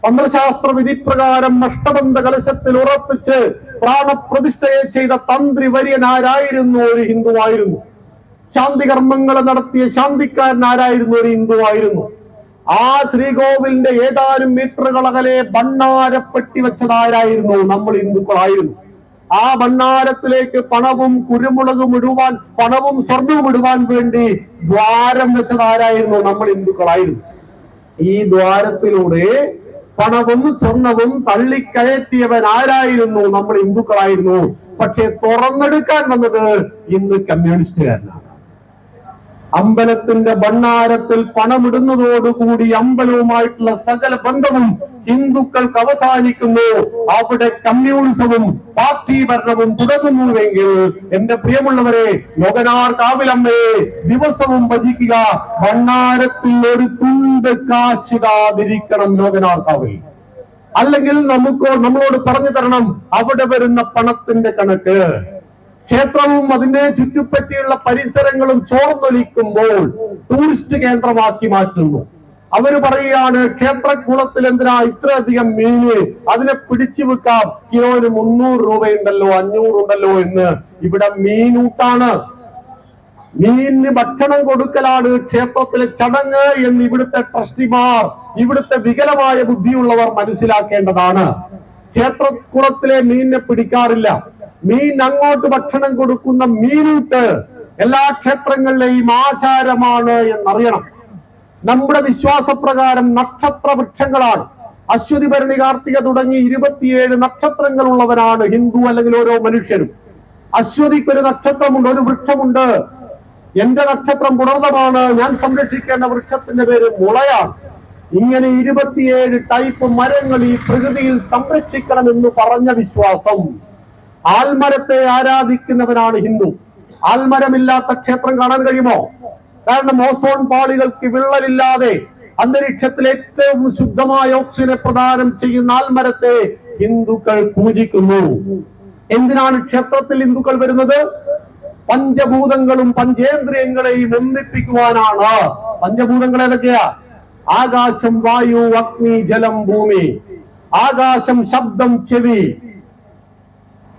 Speaker 1: തന്ത്രശാസ്ത്ര വിധിപ്രകാരം അഷ്ടബന്ധ കലശത്തിൽ ഉറപ്പിച്ച് പ്രാണപ്രതിഷ്ഠയെ ചെയ്ത തന്ത്രി വര്യനാരായിരുന്നു? ഒരു ഹിന്ദുവായിരുന്നു. ശാന്തി കർമ്മങ്ങൾ നടത്തിയ ശാന്തിക്കാരൻ ആരായിരുന്നു? ഒരു ഹിന്ദുവായിരുന്നു. ആ ശ്രീകോവിലിന്റെ ഏതാനും മീറ്ററുകൾ അകലെ ഭണ്ഡാരപ്പെട്ടി വെച്ചതാരായിരുന്നു? നമ്മൾ ഹിന്ദുക്കളായിരുന്നു. ആ ഭണ്ഡാരത്തിലേക്ക് പണവും കുരുമുളകും ഇടുവാൻ, പണവും സ്വർണവും ഇടുവാൻ വേണ്ടി ദ്വാരം വെച്ചതാരായിരുന്നു? നമ്മൾ ഹിന്ദുക്കളായിരുന്നു. ഈ ദ്വാരത്തിലൂടെ പണവും സ്വർണവും തള്ളിക്കയറ്റിയവൻ ആരായിരുന്നു? നമ്മൾ ഹിന്ദുക്കളായിരുന്നു. പക്ഷെ തുറന്നെടുക്കാൻ വന്നത് ഇന്ന് കമ്മ്യൂണിസ്റ്റുകാരനാണ്. അമ്പലത്തിന്റെ ഭണ്ഡാരത്തിൽ പണമിടുന്നതോടുകൂടി അമ്പലവുമായിട്ടുള്ള സകല ബന്ധവും ഹിന്ദുക്കൾക്ക് അവസാനിക്കുന്നു. അവിടെ കമ്മ്യൂണിസവും പാർട്ടി ഭരണവും തുടങ്ങുന്നുവെങ്കിൽ എന്റെ പ്രിയമുള്ളവരെ, ലോകനാർ കാവിലമ്മയെ ദിവസവും ഭജിക്കുക. ഭണ്ഡാരത്തിൽ ഒരു തുണ്ട് കാശിടാതിരിക്കണം ലോകനാർ കാവിൽ. അല്ലെങ്കിൽ നമ്മളോട് പറഞ്ഞു തരണം അവിടെ വരുന്ന പണത്തിന്റെ കണക്ക്. ക്ഷേത്രവും അതിനെ ചുറ്റുപറ്റിയുള്ള പരിസരങ്ങളും ചോർന്നൊലിക്കുമ്പോൾ ടൂറിസ്റ്റ് കേന്ദ്രമാക്കി മാറ്റുന്നു. അവര് പറയുകയാണ്, ക്ഷേത്രക്കുളത്തിൽ എന്തിനാ ഇത്രയധികം മീന്? അതിനെ പിടിച്ചു വെക്കാം, കിലോന് 300 രൂപയുണ്ടല്ലോ, 500 ഉണ്ടല്ലോ എന്ന്. ഇവിടെ മീനൂട്ടാണ്. മീനിന് ഭക്ഷണം കൊടുക്കലാണ് ക്ഷേത്രത്തിലെ ചടങ്ങ് എന്ന് ഇവിടുത്തെ ട്രസ്റ്റിമാർ, ഇവിടുത്തെ വികലമായ ബുദ്ധിയുള്ളവർ മനസ്സിലാക്കേണ്ടതാണ്. ക്ഷേത്രക്കുളത്തിലെ മീനിനെ പിടിക്കാറില്ല. മീൻ അങ്ങോട്ട് ഭക്ഷണം കൊടുക്കുന്ന മീനൂട്ട് എല്ലാ ക്ഷേത്രങ്ങളിലെയും ആചാരമാണ് എന്നറിയണം. നമ്മുടെ വിശ്വാസപ്രകാരം നക്ഷത്ര വൃക്ഷങ്ങളാണ്. അശ്വതി, ഭരണി, കാർത്തിക തുടങ്ങി 27 നക്ഷത്രങ്ങൾ ഉള്ളവനാണ് ഹിന്ദു അല്ലെങ്കിൽ ഓരോ മനുഷ്യരും. അശ്വതിക്ക് ഒരു നക്ഷത്രമുണ്ട്, ഒരു വൃക്ഷമുണ്ട്. എന്റെ നക്ഷത്രം പുണർതമാണ്. ഞാൻ സംരക്ഷിക്കേണ്ട വൃക്ഷത്തിന്റെ പേര് മുളയാണ്. ഇങ്ങനെ 27 ടൈപ്പ് മരങ്ങൾ ഈ പ്രകൃതിയിൽ സംരക്ഷിക്കണം എന്ന് പറഞ്ഞ വിശ്വാസം. ആൽമരത്തെ ആരാധിക്കുന്നവനാണ് ഹിന്ദു. ആൽമരമില്ലാത്ത ക്ഷേത്രം കാണാൻ കഴിയുമോ? കാരണം ഓസോൺ പാളികൾക്ക് വിള്ളലില്ലാതെ അന്തരീക്ഷത്തിൽ ഏറ്റവും ശുദ്ധമായ ഓക്സിജനെ പ്രദാനം ചെയ്യുന്ന ആൽമരത്തെ ഹിന്ദുക്കൾ പൂജിക്കുന്നു. എന്തിനാണ് ക്ഷേത്രത്തിൽ ഹിന്ദുക്കൾ വരുന്നത്? പഞ്ചഭൂതങ്ങളും പഞ്ചേന്ദ്രിയങ്ങളെയും ഒന്നിപ്പിക്കുവാനാണ്. പഞ്ചഭൂതങ്ങൾ ഏതൊക്കെയാ? ആകാശം, വായു, അഗ്നി, ജലം, ഭൂമി. ആകാശം ശബ്ദം, ചെവി;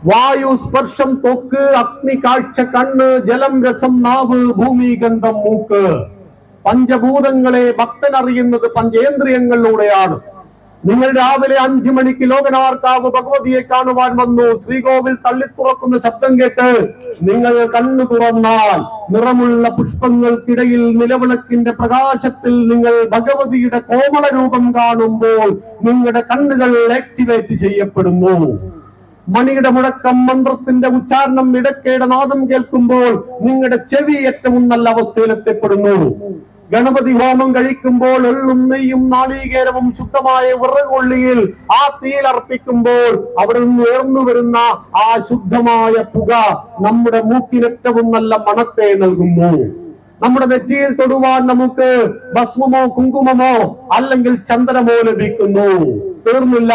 Speaker 1: വായു സ്പർശം, ത്വക്ക്; അഗ്നി കാഴ്ച, കണ്ണ്; ജലം രസം, നാവ്; ഭൂമി ഗന്ധം, മൂക്ക്. പഞ്ചഭൂതങ്ങളെ ഭക്തൻ അറിയുന്നത് പഞ്ചേന്ദ്രിയങ്ങളിലൂടെയാണ്. നിങ്ങൾ രാവിലെ 5 മണിക്ക് ലോകനാർക്കാവ് ഭഗവതിയെ കാണുവാൻ വന്നു. ശ്രീകോവിൽ തള്ളിത്തുറക്കുന്ന ശബ്ദം കേട്ട് നിങ്ങൾ കണ്ണു തുറന്നാൽ നിറമുള്ള പുഷ്പങ്ങൾക്കിടയിൽ നിലവിളക്കിന്റെ പ്രകാശത്തിൽ നിങ്ങൾ ഭഗവതിയുടെ കോമള രൂപം കാണുമ്പോൾ നിങ്ങളുടെ കണ്ണുകൾ ആക്ടിവേറ്റ് ചെയ്യപ്പെടുന്നു. മണിയുടെ മുഴക്കം, മന്ത്രത്തിന്റെ ഉച്ചാരണം, ഇടയ്ക്കയുടെ നാദം കേൾക്കുമ്പോൾ നിങ്ങളുടെ ചെവി ഏറ്റവും നല്ല അവസ്ഥയിൽ എത്തപ്പെടുന്നു. ഗണപതി ഹോമം കഴിക്കുമ്പോൾ എള്ളും നെയ്യും നാളികേരവും ശുദ്ധമായ വിറകൊള്ളിയിൽ ആ തീയിൽ അർപ്പിക്കുമ്പോൾ അവിടെ നിന്ന് ഉയർന്നു വരുന്ന ആ ശുദ്ധമായ പുക നമ്മുടെ മൂക്കിന് ഏറ്റവും നല്ല മണത്തെ നൽകുന്നു. നമ്മുടെ നെറ്റിയിൽ തൊടുവാൻ നമുക്ക് ഭസ്മമോ കുങ്കുമമോ അല്ലെങ്കിൽ ചന്ദനമോ ലഭിക്കുന്നു. തീർന്നില്ല,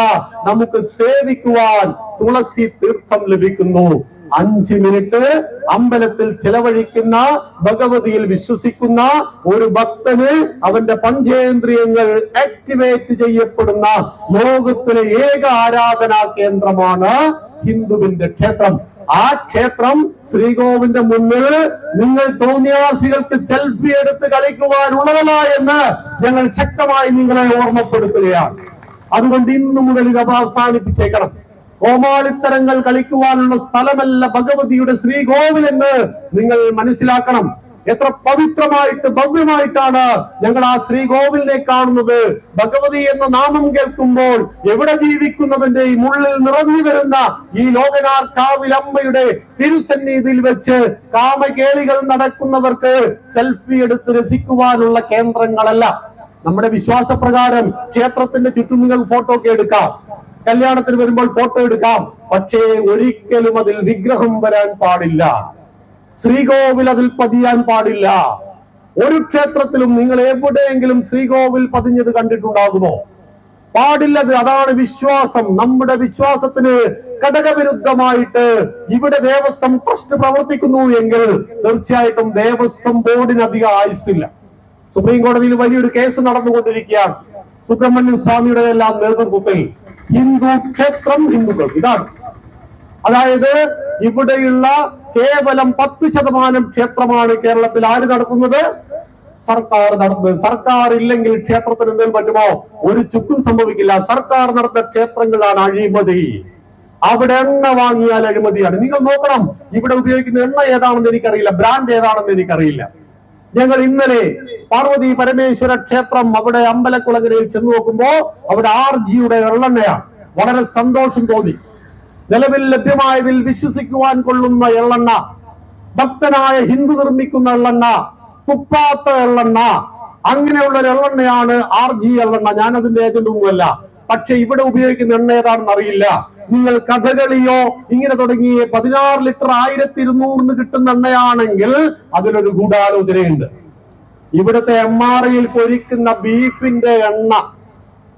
Speaker 1: നമുക്ക് സേവിക്കുവാൻ തുളസി തീർത്ഥം ലഭിക്കുന്നു. 5 മിനിറ്റ് അമ്പലത്തിൽ ചെലവഴിക്കുന്ന, ഭഗവതിയിൽ വിശ്വസിക്കുന്ന ഒരു ഭക്തന് അവന്റെ പഞ്ചേന്ദ്രിയങ്ങൾ ആക്ടിവേറ്റ് ചെയ്യപ്പെടുന്ന ലോകത്തിലെ ഏക ആരാധനാ കേന്ദ്രമാണ് ഹിന്ദുവിന്റെ ക്ഷേത്രം. ആ ക്ഷേത്രം ശ്രീകോവിന്റെ മുന്നിൽ നിങ്ങൾ തോന്നിയാസികൾക്ക് സെൽഫി എടുത്ത് കളിക്കുവാനുള്ളതല്ല എന്ന് ഞങ്ങൾ ശക്തമായി നിങ്ങളെ ഓർമ്മപ്പെടുത്തുകയാണ്. അതുകൊണ്ട് ഇന്നു മുതൽ ഇത് അവസാനിപ്പിച്ചേക്കണം. കോമാളിത്തരങ്ങൾ കളിക്കുവാനുള്ള സ്ഥലമല്ല ഭഗവതിയുടെ ശ്രീകോവിൽ എന്ന് നിങ്ങൾ മനസ്സിലാക്കണം. എത്ര പവിത്രമായിട്ട് ഭവ്യമായിട്ടാണ് ഞങ്ങൾ ആ ശ്രീകോവിലിനെ കാണുന്നത്. ഭഗവതി എന്ന നാമം കേൾക്കുമ്പോൾ എവിടെ ജീവിക്കുന്നവന്റെയും ഉള്ളിൽ നിറഞ്ഞു വരുന്ന ഈ ലോകനാർക്കാവിൽ അമ്മയുടെ തിരുസന്നിധിയിൽ വെച്ച് കാമകേളികൾ നടക്കുന്നവർക്ക് സെൽഫി എടുത്ത് രസിക്കുവാനുള്ള കേന്ദ്രങ്ങളല്ല. നമ്മുടെ വിശ്വാസപ്രകാരം ക്ഷേത്രത്തിന്റെ ചുറ്റും നിങ്ങൾ ഫോട്ടോ ഒക്കെ എടുക്കാം, കല്യാണത്തിന് വരുമ്പോൾ ഫോട്ടോ എടുക്കാം. പക്ഷേ ഒരിക്കലും അതിൽ വിഗ്രഹം വരാൻ പാടില്ല. ശ്രീകോവിൽ അതിൽ പതിയാൻ പാടില്ല. ഒരു ക്ഷേത്രത്തിലും നിങ്ങൾ എവിടെയെങ്കിലും ശ്രീകോവിൽ പതിഞ്ഞത് കണ്ടിട്ടുണ്ടാകുമോ? പാടില്ലത്. അതാണ് വിശ്വാസം. നമ്മുടെ വിശ്വാസത്തിന് ഘടകവിരുദ്ധമായിട്ട് ഇവിടെ ദേവസ്വം ട്രസ്റ്റ് പ്രവർത്തിക്കുന്നു എങ്കിൽ തീർച്ചയായിട്ടും ദേവസ്വം ബോർഡിന് അധികം ആയുസ്സില്ല. സുപ്രീം കോടതിയിൽ വലിയൊരു കേസ് നടന്നുകൊണ്ടിരിക്കുകയാണ്. സുബ്രഹ്മണ്യ സ്വാമിയുടെ എല്ലാം നേതൃത്വത്തിൽ ഹിന്ദു ക്ഷേത്രം ഹിന്ദുക്കൾ. ഇതാണ്, അതായത് ഇവിടെയുള്ള കേവലം 10% ക്ഷേത്രമാണ് കേരളത്തിൽ ആര് നടത്തുന്നത്? സർക്കാർ നടത്തുന്നത്. സർക്കാർ ഇല്ലെങ്കിൽ ക്ഷേത്രത്തിന് എന്തെങ്കിലും പറ്റുമോ? ഒരു ചുക്കും സംഭവിക്കില്ല. സർക്കാർ നടത്തുന്ന ക്ഷേത്രങ്ങളാണ് അഴിമതി. അവിടെ എണ്ണ വാങ്ങിയാൽ അഴിമതിയാണ്. നിങ്ങൾ നോക്കണം, ഇവിടെ ഉപയോഗിക്കുന്ന എണ്ണ ഏതാണെന്ന് എനിക്കറിയില്ല, ബ്രാൻഡ് ഏതാണെന്ന് എനിക്കറിയില്ല. ഞങ്ങൾ ഇന്നലെ പാർവതി പരമേശ്വര ക്ഷേത്രം അവിടെ അമ്പലക്കുളങ്ങരയിൽ ചെന്ന് നോക്കുമ്പോ അവിടെ RGയുടെ എള്ളെണ്ണയാണ്. വളരെ സന്തോഷം തോന്നി. നിലവിൽ ലഭ്യമായതിൽ വിശ്വസിക്കുവാൻ കൊള്ളുന്ന എള്ളെണ്ണ, ഭക്തനായ ഹിന്ദു നിർമ്മിക്കുന്ന എള്ളെണ്ണ, തുപ്പാത്ത എള്ളെണ്ണ, അങ്ങനെയുള്ള ഒരു എള്ളെണ്ണയാണ് RG എള്ളെണ്ണ. ഞാൻ അതിന്റെ ഏജന്റ് ഒന്നുമല്ല. പക്ഷെ ഇവിടെ ഉപയോഗിക്കുന്ന എണ്ണ ഏതാണെന്ന് അറിയില്ല. നിങ്ങൾ കഥകളിയോ ഇങ്ങനെ തുടങ്ങി 16 ലിറ്റർ 1200 കിട്ടുന്ന എണ്ണയാണെങ്കിൽ അതിലൊരു ഗൂഢാലോചനയുണ്ട്. ഇവിടുത്തെ MRIയിൽ പൊരിക്കുന്ന ബീഫിന്റെ എണ്ണ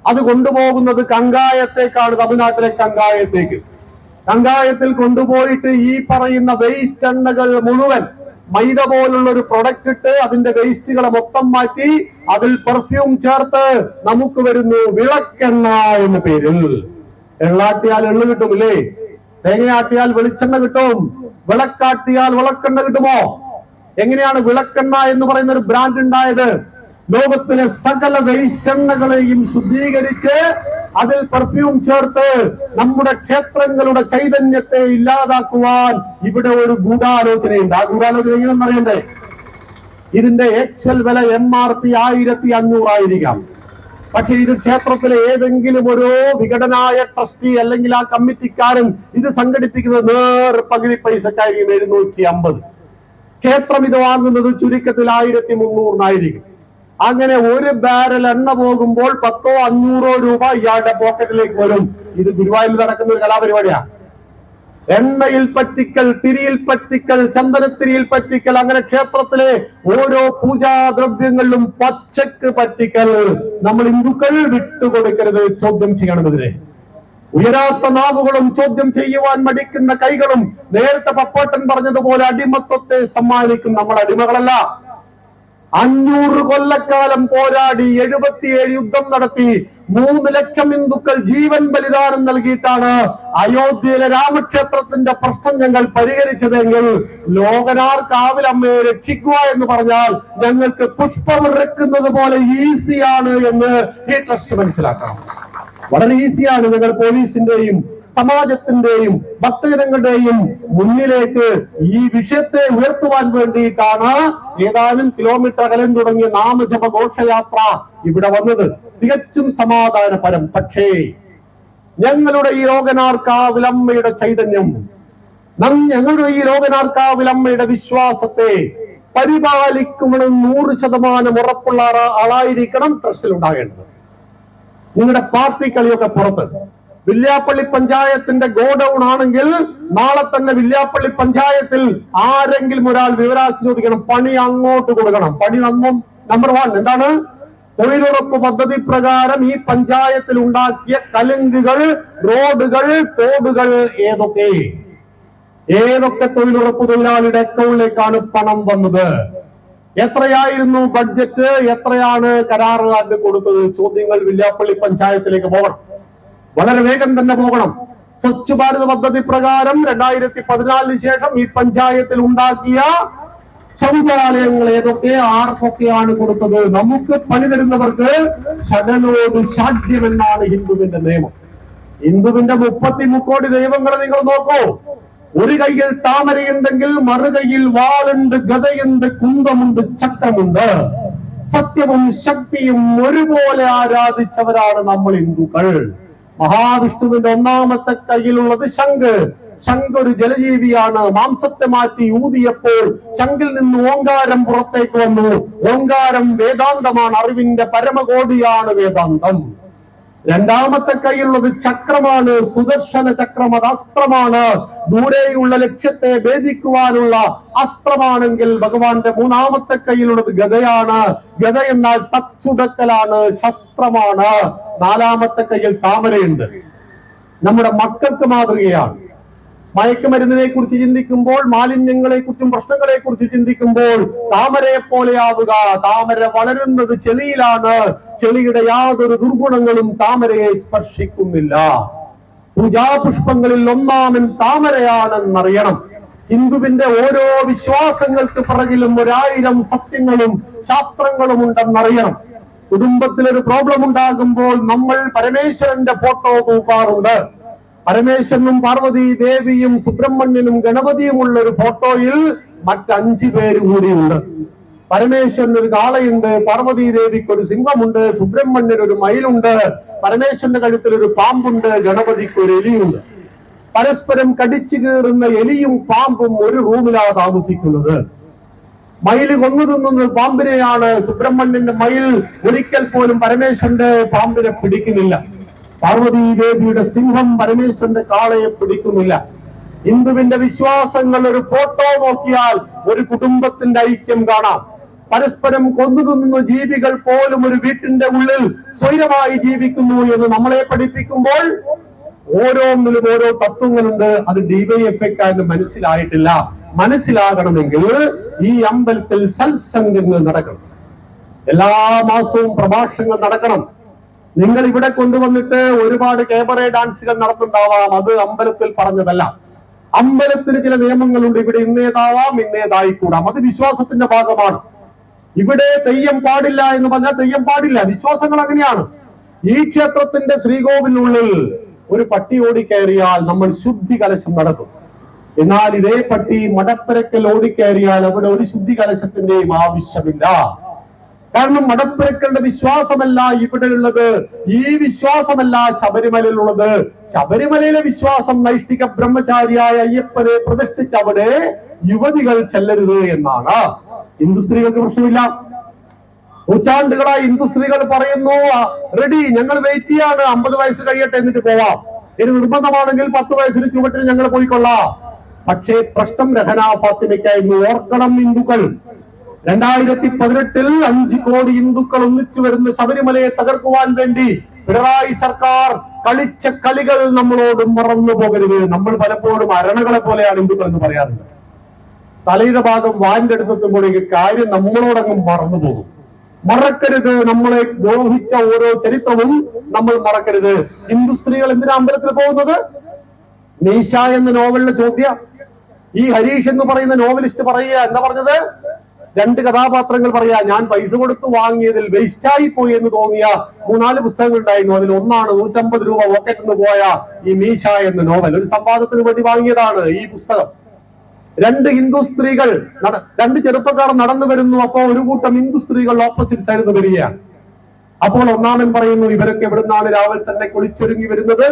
Speaker 1: അത് കൊണ്ടുപോകുന്നത് കങ്കായത്തേക്കാണ്, തമിഴ്നാട്ടിലെ കങ്കായത്തേക്ക്. കങ്കായത്തിൽ കൊണ്ടുപോയിട്ട് ഈ പറയുന്ന വേസ്റ്റ് എണ്ണകൾ മുഴുവൻ മൈദ പോലുള്ള ഒരു പ്രൊഡക്റ്റ് ഇട്ട് അതിന്റെ വേസ്റ്റുകളെ മൊത്തം മാറ്റി അതിൽ പെർഫ്യൂം ചേർത്ത് നമുക്ക് വരുന്നു വിളക്കെണ്ണ എന്ന പേരിൽ. എള്ളാട്ടിയാൽ എള്ളു കിട്ടുമില്ലേ? തേങ്ങയാട്ടിയാൽ വെളിച്ചെണ്ണ കിട്ടും. വിളക്കാട്ടിയാൽ വിളക്കെണ്ണ കിട്ടുമോ? എങ്ങനെയാണ് വിളക്കെണ്ണ എന്ന് പറയുന്ന ഒരു ബ്രാൻഡ് ഉണ്ടായത്? ലോകത്തിലെ സകല വേസ്റ്റ് എണ്ണകളെയും ശുദ്ധീകരിച്ച് അതിൽ പെർഫ്യൂം ചേർത്ത് നമ്മുടെ ക്ഷേത്രങ്ങളുടെ ചൈതന്യത്തെ ഇല്ലാതാക്കുവാൻ ഇവിടെ ഒരു ഗൂഢാലോചനയുണ്ട്. ആ ഗൂഢാലോചന എങ്ങനെയെന്ന് അറിയണ്ടേ? ഇതിന്റെ ആക്ച്വൽ വില MRP 1500 ആയിരിക്കാം. പക്ഷെ ഇത് ക്ഷേത്രത്തിലെ ഏതെങ്കിലും ഒരു വിഘടനായ ട്രസ്റ്റി അല്ലെങ്കിൽ ആ കമ്മിറ്റിക്കാരൻ ഇത് സംഘടിപ്പിക്കുന്നത് പകുതി പൈസക്കായിരിക്കും 750. ക്ഷേത്രം ഇത് വാങ്ങുന്നത് ചുരുക്കത്തിൽ 1300 അങ്ങനെ ഒരു ബാരൽ എണ്ണ പോകുമ്പോൾ 100-500 രൂപ ഇയാളുടെ പോക്കറ്റിലേക്ക് വരും. ഇത് ഗുരുവായൂരിൽ നടക്കുന്ന ഒരു കലാപരിപാടിയാണ്. എണ്ണയിൽ പറ്റിക്കൽ, തിരിയിൽ പറ്റിക്കൽ, ചന്ദനത്തിരിയിൽ പറ്റിക്കൽ, അങ്ങനെ ക്ഷേത്രത്തിലെ ഓരോ പൂജാദ്രവ്യങ്ങളിലും പച്ചക്ക് പറ്റിക്കൽ നമ്മൾ ഹിന്ദുക്കൾ വിട്ടുകൊടുക്കരുത്. ചോദ്യം ചെയ്യണമെതിരെ ഉയരാത്ത നാവുകളും ചോദ്യം ചെയ്യുവാൻ മടിക്കുന്ന കൈകളും നേരത്തെ പപ്പേട്ടൻ പറഞ്ഞതുപോലെ അടിമത്വത്തെ സമ്മാനിക്കും. നമ്മൾ അടിമകളല്ല. 500 കൊല്ലക്കാലം പോരാടി 77 യുദ്ധം നടത്തി 3 ലക്ഷം ഹിന്ദുക്കൾ ജീവൻ ബലിദാനം നൽകിയിട്ടാണ് അയോധ്യയിലെ രാമക്ഷേത്രത്തിന്റെ പ്രശ്നം ഞങ്ങൾ പരിഹരിച്ചതെങ്കിൽ ലോകനാർ കാവിലമ്മയെ രക്ഷിക്കുക എന്ന് പറഞ്ഞാൽ ഞങ്ങൾക്ക് പുഷ്പമിറക്കുന്നത് പോലെ ഈസിയാണ് എന്ന് ഈ ട്രസ്റ്റ് മനസ്സിലാക്കണം. വളരെ ഈസിയാണ്. ഞങ്ങൾ പോലീസിന്റെയും സമാജത്തിന്റെയും ഭക്തജനങ്ങളുടെയും മുന്നിലേക്ക് ഈ വിഷയത്തെ ഉയർത്തുവാൻ വേണ്ടിയിട്ടാണ് ഏതാനും കിലോമീറ്റർ അകലം തുടങ്ങിയ നാമജപ ഘോഷയാത്ര ഇവിടെ വന്നത്. തികച്ചും സമാധാനപരം. പക്ഷേ ഞങ്ങളുടെ ഈ ലോകനാർക്കാവിലമ്മയുടെ ചൈതന്യം, ഞങ്ങളുടെ ഈ ലോകനാർക്കാവിലമ്മയുടെ വിശ്വാസത്തെ പരിപാലിക്കുമെന്ന് 100% ഉറപ്പുള്ള ആളായിരിക്കണം ട്രസ്റ്റിൽ ഉണ്ടാകേണ്ടത്. നിങ്ങളുടെ പാർട്ടി കളിയൊക്കെ പുറത്ത്. വില്യാപ്പള്ളി പഞ്ചായത്തിന്റെ ഗോഡൌൺ ആണെങ്കിൽ നാളെ തന്നെ വില്യാപ്പള്ളി പഞ്ചായത്തിൽ ആരെങ്കിലും ഒരാൾ വിവരാശം ചോദിക്കണം, പണി അങ്ങോട്ട് കൊടുക്കണം. പണി നമ്പർ 1 എന്താണ്? തൊഴിലുറപ്പ് പദ്ധതി പ്രകാരം ഈ പഞ്ചായത്തിൽ ഉണ്ടാക്കിയ കലുങ്കുകൾ, റോഡുകൾ, തോടുകൾ ഏതൊക്കെ തൊഴിലുറപ്പ് തൊഴിലാളിയുടെ അക്കൗണ്ടിലേക്കാണ് പണം വന്നത്? എത്രയായിരുന്നു ബഡ്ജറ്റ്? എത്രയാണ് കരാറുകാരന് കൊടുത്തത്? ചോദ്യങ്ങൾ വില്യാപ്പള്ളി പഞ്ചായത്തിലേക്ക് പോകണം. വളരെ വേഗം തന്നെ പോകണം. സ്വച്ഛ് ഭാരത് പദ്ധതി പ്രകാരം 2014 ശേഷം ഈ പഞ്ചായത്തിൽ ഉണ്ടാക്കിയ ശൗചാലയങ്ങൾ ആർക്കൊക്കെയാണ് കൊടുത്തത്? നമുക്ക് പണി തരുന്നവർക്ക് ശടനോട് ശാഠ്യമെന്നാണ് ഹിന്ദുവിന്റെ നിയമം. ഹിന്ദുവിന്റെ 33 കോടി ദൈവങ്ങളെ നിങ്ങൾ നോക്കൂ. ഒരു കയ്യിൽ താമരയുണ്ടെങ്കിൽ മറുകൈയിൽ വാളുണ്ട്, ഗദയുണ്ട്, കുന്തമുണ്ട്, ചക്രമുണ്ട്. സത്യവും ശക്തിയും ഒരുപോലെ ആരാധിച്ചവരാണ് നമ്മൾ ഹിന്ദുക്കൾ. മഹാവിഷ്ണുവിന്റെ 1ാമത്തെ കയ്യിലുള്ളത് ശംഖ്. ശംഖ് ഒരു ജലജീവിയാണ്. മാംസത്തെ മാറ്റി ഊതിയപ്പോൾ ശംഖിൽ നിന്ന് ഓങ്കാരം പുറത്തേക്ക് വന്നു. ഓങ്കാരം വേദാന്തമാണ്. അറിവിന്റെ പരമകോടിയാണ് വേദാന്തം. 2ാമത്തെ കയ്യിലുള്ളത് ചക്രമാണ്. സുദർശന ചക്രം. അത് അസ്ത്രമാണ്. ദൂരെയുള്ള ലക്ഷ്യത്തെ ഭേദിക്കുവാനുള്ള അസ്ത്രമാണെങ്കിൽ ഭഗവാന്റെ 3ാമത്തെ കയ്യിലുള്ളത് ഗദയാണ്. ഗദ എന്നാൽ തച്ചുടക്കലാണ്, ശസ്ത്രമാണ്. 4ാമത്തെ കയ്യിൽ താമരയുണ്ട്. നമ്മുടെ മക്കൾക്ക് മാതൃകയാണ്. മയക്കുമരുന്നിനെ കുറിച്ച് ചിന്തിക്കുമ്പോൾ, മാലിന്യങ്ങളെ കുറിച്ചും പ്രശ്നങ്ങളെ കുറിച്ച് ചിന്തിക്കുമ്പോൾ താമരയെ പോലെയാവുക. താമര വളരുന്നത് ചെളിയിലാണ്. ചെളിയുടെ യാതൊരു ദുർഗുണങ്ങളും താമരയെ സ്പർശിക്കുന്നില്ല. പൂജാപുഷ്പങ്ങളിൽ 1ാമൻ താമരയാണെന്നറിയണം. ഹിന്ദുവിന്റെ ഓരോ വിശ്വാസങ്ങൾക്ക് പിറകിലും 1000 സത്യങ്ങളും ശാസ്ത്രങ്ങളും ഉണ്ടെന്നറിയണം. കുടുംബത്തിലൊരു പ്രോബ്ലം ഉണ്ടാകുമ്പോൾ നമ്മൾ പരമേശ്വരന്റെ ഫോട്ടോ തൂക്കാറുണ്ട്. പരമേശ്വരനും പാർവതി ദേവിയും സുബ്രഹ്മണ്യനും ഗണപതിയുമുള്ള ഒരു ഫോട്ടോയിൽ മറ്റ് 5 പേര് കൂടിയുണ്ട്. പരമേശ്വരന് ഒരു കാളയുണ്ട്, പാർവതി ദേവിക്ക് ഒരു സിംഹമുണ്ട്, സുബ്രഹ്മണ്യന് ഒരു മയിലുണ്ട്, പരമേശ്വരന്റെ കഴുത്തിൽ ഒരു പാമ്പുണ്ട്, ഗണപതിക്ക് ഒരു എലിയുണ്ട്. പരസ്പരം കടിച്ചു കീറുന്ന എലിയും പാമ്പും ഒരു റൂമിലാണ് താമസിക്കുന്നത്. മയിൽ കൊന്നു തിന്നുന്നത് പാമ്പിനെയാണ്. സുബ്രഹ്മണ്യന്റെ മയിൽ ഒരിക്കൽ പോലും പരമേശ്വരന്റെ പാമ്പിനെ പിടിക്കുന്നില്ല. പാർവതി ദേവിയുടെ സിംഹം പരമേശ്വരന്റെ കാളയെ പിടിക്കുന്നില്ല. ഹിന്ദുവിന്റെ വിശ്വാസങ്ങൾ ഒരു ഫോട്ടോ നോക്കിയാൽ ഒരു കുടുംബത്തിന്റെ ഐക്യം കാണാം. പരസ്പരം കൊന്നു തിന്നുന്ന ജീവികൾ പോലും ഒരു വീട്ടിന്റെ ഉള്ളിൽ സ്വൈരമായി ജീവിക്കുന്നു എന്ന് നമ്മളെ പഠിപ്പിക്കുമ്പോൾ ഓരോന്നിലും ഓരോ തത്വങ്ങളുണ്ട്. അത് ഡിവൈഎഫ്ഐക്കാരന് മനസ്സിലായിട്ടില്ല. മനസ്സിലാകണമെങ്കിൽ ഈ അമ്പലത്തിൽ സത്സംഗങ്ങൾ നടക്കണം. എല്ലാ മാസവും പ്രഭാഷണങ്ങൾ നടക്കണം. നിങ്ങൾ ഇവിടെ കൊണ്ടുവന്നിട്ട് ഒരുപാട് ക്യാബറേ ഡാൻസുകൾ നടത്തുന്നുണ്ടാവാം. അത് അമ്പലത്തിൽ പറഞ്ഞതല്ല. അമ്പലത്തിന് ചില നിയമങ്ങളുണ്ട്. ഇവിടെ ഇന്നേതാവാം, ഇന്നേതായിക്കൂടാം. അത് വിശ്വാസത്തിന്റെ ഭാഗമാണ്. ഇവിടെ തെയ്യം പാടില്ല എന്ന് പറഞ്ഞാൽ തെയ്യം പാടില്ല. വിശ്വാസങ്ങൾ അങ്ങനെയാണ്. ഈ ക്ഷേത്രത്തിന്റെ ശ്രീകോവിലിനുള്ളിൽ ഒരു പട്ടി ഓടിക്കയറിയാൽ നമ്മൾ ശുദ്ധി കലശം നടത്തും. എന്നാൽ ഇതേ പട്ടി മടപ്പരക്കൽ ഓടിക്കയറിയാൽ അവിടെ ഒരു ശുദ്ധി കലശത്തിന്റെയും ആവശ്യമില്ല. കാരണം മടപ്പുരക്കളുടെ വിശ്വാസമല്ല ഇവിടെയുള്ളത്. ഈ വിശ്വാസമല്ല ശബരിമലയിലുള്ളത്. ശബരിമലയിലെ വിശ്വാസം നൈഷ്ഠിക ബ്രഹ്മചാരിയായ അയ്യപ്പനെ പ്രതിഷ്ഠിച്ച് അവിടെ യുവതികൾ ചെല്ലരുത് എന്നാണ്. ഹിന്ദു സ്ത്രീകൾക്ക് പ്രശ്നമില്ല. നൂറ്റാണ്ടുകളായി ഹിന്ദു സ്ത്രീകൾ പറയുന്നു, റെഡി, ഞങ്ങൾ വെയിറ്റ് ചെയ്യാണ്, 50 വയസ്സ് കഴിയട്ടെ എന്നിട്ട് പോവാം. ഇനി നിർബന്ധമാണെങ്കിൽ 10 വയസ്സിന് ചുവട്ടിൽ ഞങ്ങൾ പോയിക്കൊള്ളാം. പക്ഷേ പ്രശ്നം രഹന ഫാത്തിമയ്ക്കായിരുന്നു. ഓർക്കണം ഹിന്ദുക്കൾ, 2018 5 കോടി ഹിന്ദുക്കൾ ഒന്നിച്ചു വരുന്ന ശബരിമലയെ തകർക്കുവാൻ വേണ്ടി പിണറായി സർക്കാർ കളിച്ച കളികൾ നമ്മളോട് മറന്നു പോകരുത്. നമ്മൾ പലപ്പോഴും അരണകളെ പോലെയാണ് ഹിന്ദുക്കൾ എന്ന് പറയാറുണ്ട്. തലയുടെ ഭാഗം വാന്റെ അടുത്തെത്തുമ്പോഴേക്ക് കാര്യം നമ്മളോടങ്ങ് മറന്നു പോകും. മറക്കരുത്, നമ്മളെ ദ്രോഹിച്ച ഓരോ ചരിത്രവും നമ്മൾ മറക്കരുത്. ഹിന്ദു സ്ത്രീകൾ എന്തിനാ അമ്പലത്തിൽ പോകുന്നത്? മീശ എന്ന നോവലിലെ ചോദ്യം ഈ ഹരീഷ് എന്ന് പറയുന്ന നോവലിസ്റ്റ് പറയുക, എന്താ പറഞ്ഞത്? 2 കഥാപാത്രങ്ങൾ പറയാ, ഞാൻ പൈസ കൊടുത്ത് വാങ്ങിയതിൽ വേസ്റ്റായി പോയി എന്ന് തോന്നിയ 3-4 പുസ്തകങ്ങൾ ഉണ്ടായിരുന്നു. അതിൽ ഒന്നാണ് 150 രൂപ പോക്കറ്റ് നിന്ന് പോയ ഈ മീശ എന്ന നോവൽ. ഒരു സംവാദത്തിന് വേണ്ടി വാങ്ങിയതാണ് ഈ പുസ്തകം. 2 ഹിന്ദു സ്ത്രീകൾ, 2 ചെറുപ്പക്കാർ നടന്നു വരുന്നു. അപ്പോൾ ഒരു കൂട്ടം ഹിന്ദു സ്ത്രീകൾ ഓപ്പോസിറ്റ് സൈഡിൽ നിന്ന് വരികയാണ്. അപ്പോൾ ഒന്നാമൻ പറയുന്നു, ഇവരൊക്കെ എവിടുന്നാണ് രാവിലെ തന്നെ കുളിച്ചൊരുങ്ങി വരുന്നത്?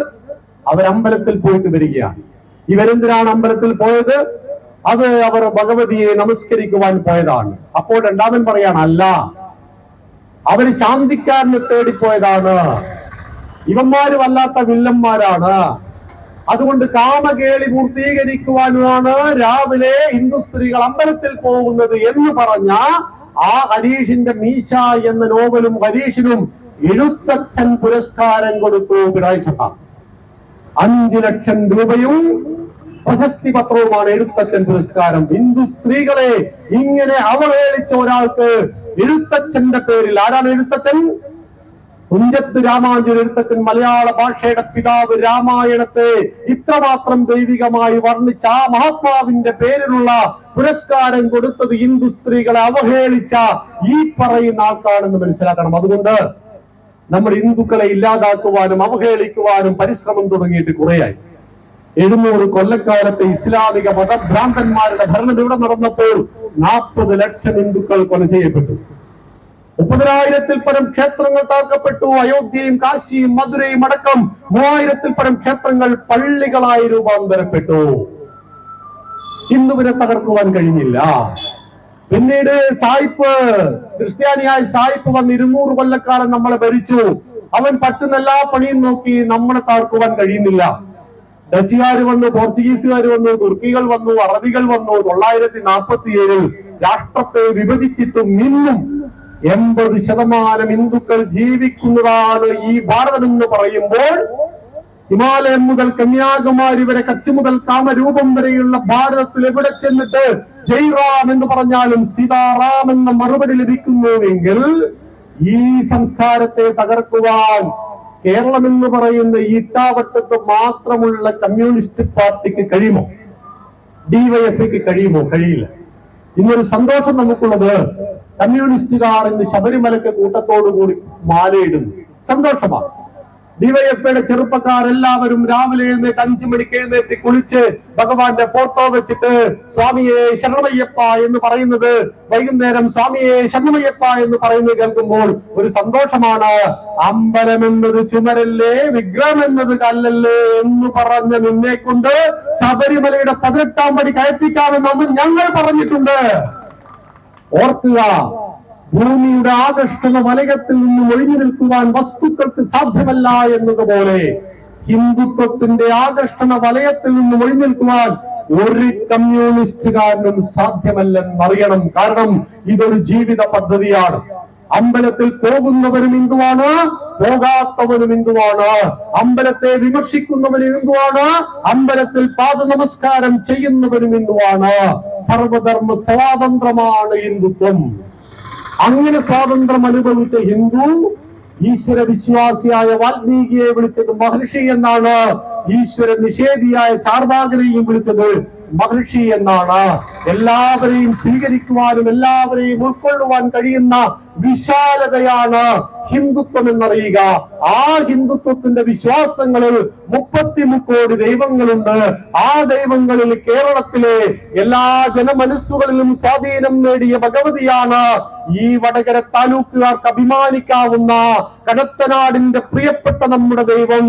Speaker 1: അവരമ്പലത്തിൽ പോയിട്ട് വരികയാണ്. ഇവരെന്തിനാണ് അമ്പലത്തിൽ പോയത്? അത് അവർ ഭഗവതിയെ നമസ്കരിക്കുവാൻ പോയതാണ്. അപ്പോൾ രണ്ടാമൻ പറയാണ്, അല്ല, അവര് ശാന്തിക്കാരനെ തേടിപ്പോയതാണ്. ഇവന്മാര് വല്ലാത്ത വില്ലന്മാരാണ്. അതുകൊണ്ട് കാമകേളി പൂർത്തീകരിക്കുവാനാണ് രാവിലെ ഹിന്ദു സ്ത്രീകൾ അമ്പലത്തിൽ പോകുന്നത് എന്ന് പറഞ്ഞ ആ ഹരീഷിന്റെ മീശ എന്ന നോവലും ഹരീഷിനും എഴുത്തച്ഛൻ പുരസ്കാരം കൊടുത്തു പിണറായി സർക്കാർ. 5 ലക്ഷം രൂപയും പ്രശസ്തി പത്രവുമാണ് എഴുത്തച്ഛൻ പുരസ്കാരം. ഹിന്ദു സ്ത്രീകളെ ഇങ്ങനെ അവഹേളിച്ച ഒരാൾക്ക് എഴുത്തച്ഛന്റെ പേരിൽ, ആരാണ് എഴുത്തച്ഛൻ? തുഞ്ചത്ത് രാമാനുജൻ എഴുത്തച്ഛൻ, മലയാള ഭാഷയുടെ പിതാവ്. രാമായണത്തെ ഇത്രമാത്രം ദൈവികമായി വർണ്ണിച്ച ആ മഹാത്മാവിന്റെ പേരിലുള്ള പുരസ്കാരം കൊടുത്തത് ഹിന്ദു സ്ത്രീകളെ അവഹേളിച്ച ഈ പറയുന്ന ആൾക്കാണെന്ന് മനസ്സിലാക്കണം. അതുകൊണ്ട് നമ്മൾ ഹിന്ദുക്കളെ ഇല്ലാതാക്കുവാനും അവഹേളിക്കുവാനും പരിശ്രമം തുടങ്ങിയിട്ട് കുറേയായി. 700 കൊല്ലക്കാലത്തെ ഇസ്ലാമിക മതഭ്രാന്തന്മാരുടെ ഭരണം ഇവിടെ നടന്നപ്പോൾ 40 ലക്ഷം ഹിന്ദുക്കൾ കൊല ചെയ്യപ്പെട്ടു. 30,000-ൽ പരം ക്ഷേത്രങ്ങൾ തകർക്കപ്പെട്ടു. അയോധ്യയും കാശിയും മധുരയും അടക്കം 3000-ൽ പരം ക്ഷേത്രങ്ങൾ പള്ളികളായി രൂപാന്തരപ്പെട്ടു. ഹിന്ദുവിനെ തകർക്കുവാൻ കഴിഞ്ഞില്ല. പിന്നീട് സായിപ്പ്, ക്രിസ്ത്യാനിയായ സായിപ്പ് വന്ന് 200 കൊല്ലക്കാലം നമ്മളെ ഭരിച്ചു. അവൻ പറ്റുന്ന എല്ലാ പണിയും നോക്കി, നമ്മളെ തകർക്കുവാൻ കഴിയുന്നില്ല. ഡച്ചുകാർ വന്നു, പോർച്ചുഗീസുകാർ വന്നു, തുർക്കികൾ വന്നു, അറബികൾ വന്നു. 947-ൽ രാഷ്ട്രത്തെ വിഭജിച്ചിട്ടും ഇന്നും 80% ഹിന്ദുക്കൾ ജീവിക്കുന്നതാണ് ഈ ഭാരതം എന്ന് പറയുമ്പോൾ, ഹിമാലയം മുതൽ കന്യാകുമാരി വരെ, കച്ച് മുതൽ കാമരൂപം വരെയുള്ള ഭാരതത്തിൽ എവിടെ ചെന്നിട്ട് ജയ്റാം എന്ന് പറഞ്ഞാലും സീതാറാം എന്ന മറുപടി ലഭിക്കുന്നുവെങ്കിൽ ഈ സംസ്കാരത്തെ തകർക്കുവാൻ കേരളം എന്ന് പറയുന്ന ഇട്ടാവട്ടത്ത് മാത്രമുള്ള കമ്മ്യൂണിസ്റ്റ് പാർട്ടിക്ക് കഴിയുമോ? ഡിവൈഎഫ്ഐക്ക് കഴിയുമോ? കഴിയില്ല. ഇന്നൊരു സന്തോഷം നമുക്കുള്ളത്, കമ്മ്യൂണിസ്റ്റുകാർ ഇന്ന് ശബരിമലയ്ക്ക് കൂട്ടത്തോടുകൂടി മാലയിടുന്നു. സന്തോഷമാണ്. ഡിവൈഎഫ്ഐയുടെ ചെറുപ്പക്കാരെല്ലാവരും രാവിലെ എഴുന്നേറ്റ് 5 മണിക്ക് എഴുന്നേറ്റ് കുളിച്ച് ഭഗവാന്റെ ഫോട്ടോ വെച്ചിട്ട് സ്വാമിയെ ശരണമയ്യപ്പ എന്ന് പറയുന്നത്, വൈകുന്നേരം സ്വാമിയെ ശരണമയ്യപ്പ എന്ന് പറയുന്നത് കേൾക്കുമ്പോൾ ഒരു സന്തോഷമാണ്. അമ്പലം എന്നത് ചുമരല്ലേ, വിഗ്രഹം എന്നത് കല്ലല്ലേ എന്ന് പറഞ്ഞ നിന്നെ കൊണ്ട് ശബരിമലയുടെ 18-ാം പടി കയറ്റിക്കാമെന്ന് ഞങ്ങൾ പറഞ്ഞിട്ടുണ്ട്. ഓർക്കുക, ഭൂമിയുടെ ആകർഷണ വലയത്തിൽ നിന്നും ഒഴിഞ്ഞു നിൽക്കുവാൻ വസ്തുക്കൾക്ക് സാധ്യമല്ല എന്നതുപോലെ ഹിന്ദുത്വത്തിന്റെ ആകർഷണ വലയത്തിൽ നിന്നും ഒഴിഞ്ഞു നിൽക്കുവാൻ ഒരു കമ്മ്യൂണിസ്റ്റുകാരനും സാധ്യമല്ലെന്നറിയണം. കാരണം ഇതൊരു ജീവിത പദ്ധതിയാണ്. അമ്പലത്തിൽ പോകുന്നവരും ഹിന്ദുവാണ്, പോകാത്തവനും ഹിന്ദുവാണ്. അമ്പലത്തെ വിമർശിക്കുന്നവനും ഹിന്ദുവാണ്, അമ്പലത്തിൽ പാദ നമസ്കാരം ചെയ്യുന്നവനും ഹിന്ദുവാണ്. സർവധർമ്മ സ്വാതന്ത്ര്യമാണ് ഹിന്ദുത്വം. അങ്ങനെ സ്വാതന്ത്ര്യം അനുഭവിച്ച ഹിന്ദു ഈശ്വര വിശ്വാസിയായ വാൽമീകിയെ വിളിച്ചത് മഹർഷി എന്നാണ്. ഈശ്വര നിഷേധിയായ ചാർവാകനെയും വിളിച്ചത് മഹർഷി എന്നാണ്. എല്ലാവരെയും സ്വീകരിക്കുവാനും എല്ലാവരെയും ഉൾക്കൊള്ളുവാൻ കഴിയുന്ന വിശാലതയാണ് ഹിന്ദുത്വം എന്നറിയുക. ആ ഹിന്ദുത്വത്തിന്റെ വിശ്വാസങ്ങളിൽ 33 കോടി ദൈവങ്ങളുണ്ട്. ആ ദൈവങ്ങളിൽ കേരളത്തിലെ എല്ലാ ജനമനസ്സുകളിലും സ്വാധീനം നേടിയ ഭഗവതിയാണ് ഈ വടകര താലൂക്കുകാർക്ക് അഭിമാനിക്കാവുന്ന കടത്തനാടിന്റെ പ്രിയപ്പെട്ട നമ്മുടെ ദൈവം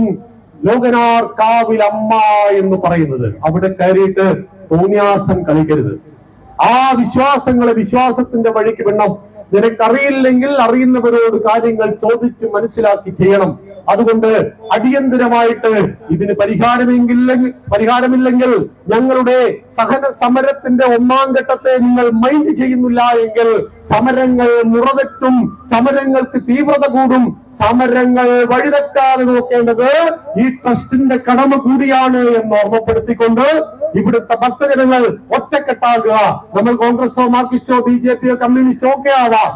Speaker 1: ലോകനാർ കാവിൽ അമ്മ എന്ന് പറയുന്നത്. അവിടെ കയറിയിട്ട് തോന്നിയാസം കളിക്കരുത്. ആ വിശ്വാസങ്ങളെ വിശ്വാസത്തിന്റെ വഴിക്ക് വിടണം. നിനക്കറിയില്ലെങ്കിൽ അറിയുന്നവരോട് കാര്യങ്ങൾ ചോദിച്ച് മനസ്സിലാക്കി ചെയ്യണം. അതുകൊണ്ട് അടിയന്തരമായിട്ട് ഇതിന് പരിഹാരമില്ലെങ്കിൽ ഞങ്ങളുടെ സഹന സമരത്തിന്റെ 1ാം ഘട്ടത്തെ നിങ്ങൾ മൈൻഡ് ചെയ്യുന്നില്ല എങ്കിൽ സമരങ്ങൾ മുറതെറ്റും, സമരങ്ങൾക്ക് തീവ്രത കൂടും. സമരങ്ങൾ വഴിതെറ്റാതെ നോക്കേണ്ടത് ഈ ട്രസ്റ്റിന്റെ കടമ കൂടിയാണ് എന്ന് ഓർമ്മപ്പെടുത്തിക്കൊണ്ട് ഇവിടുത്തെ ഭക്തജനങ്ങൾ ഒറ്റക്കെട്ടാകുക. നമ്മൾ കോൺഗ്രസോ മാർക്സിസ്റ്റോ BJPയോ കമ്മ്യൂണിസ്റ്റോ ഒക്കെ ആവാം,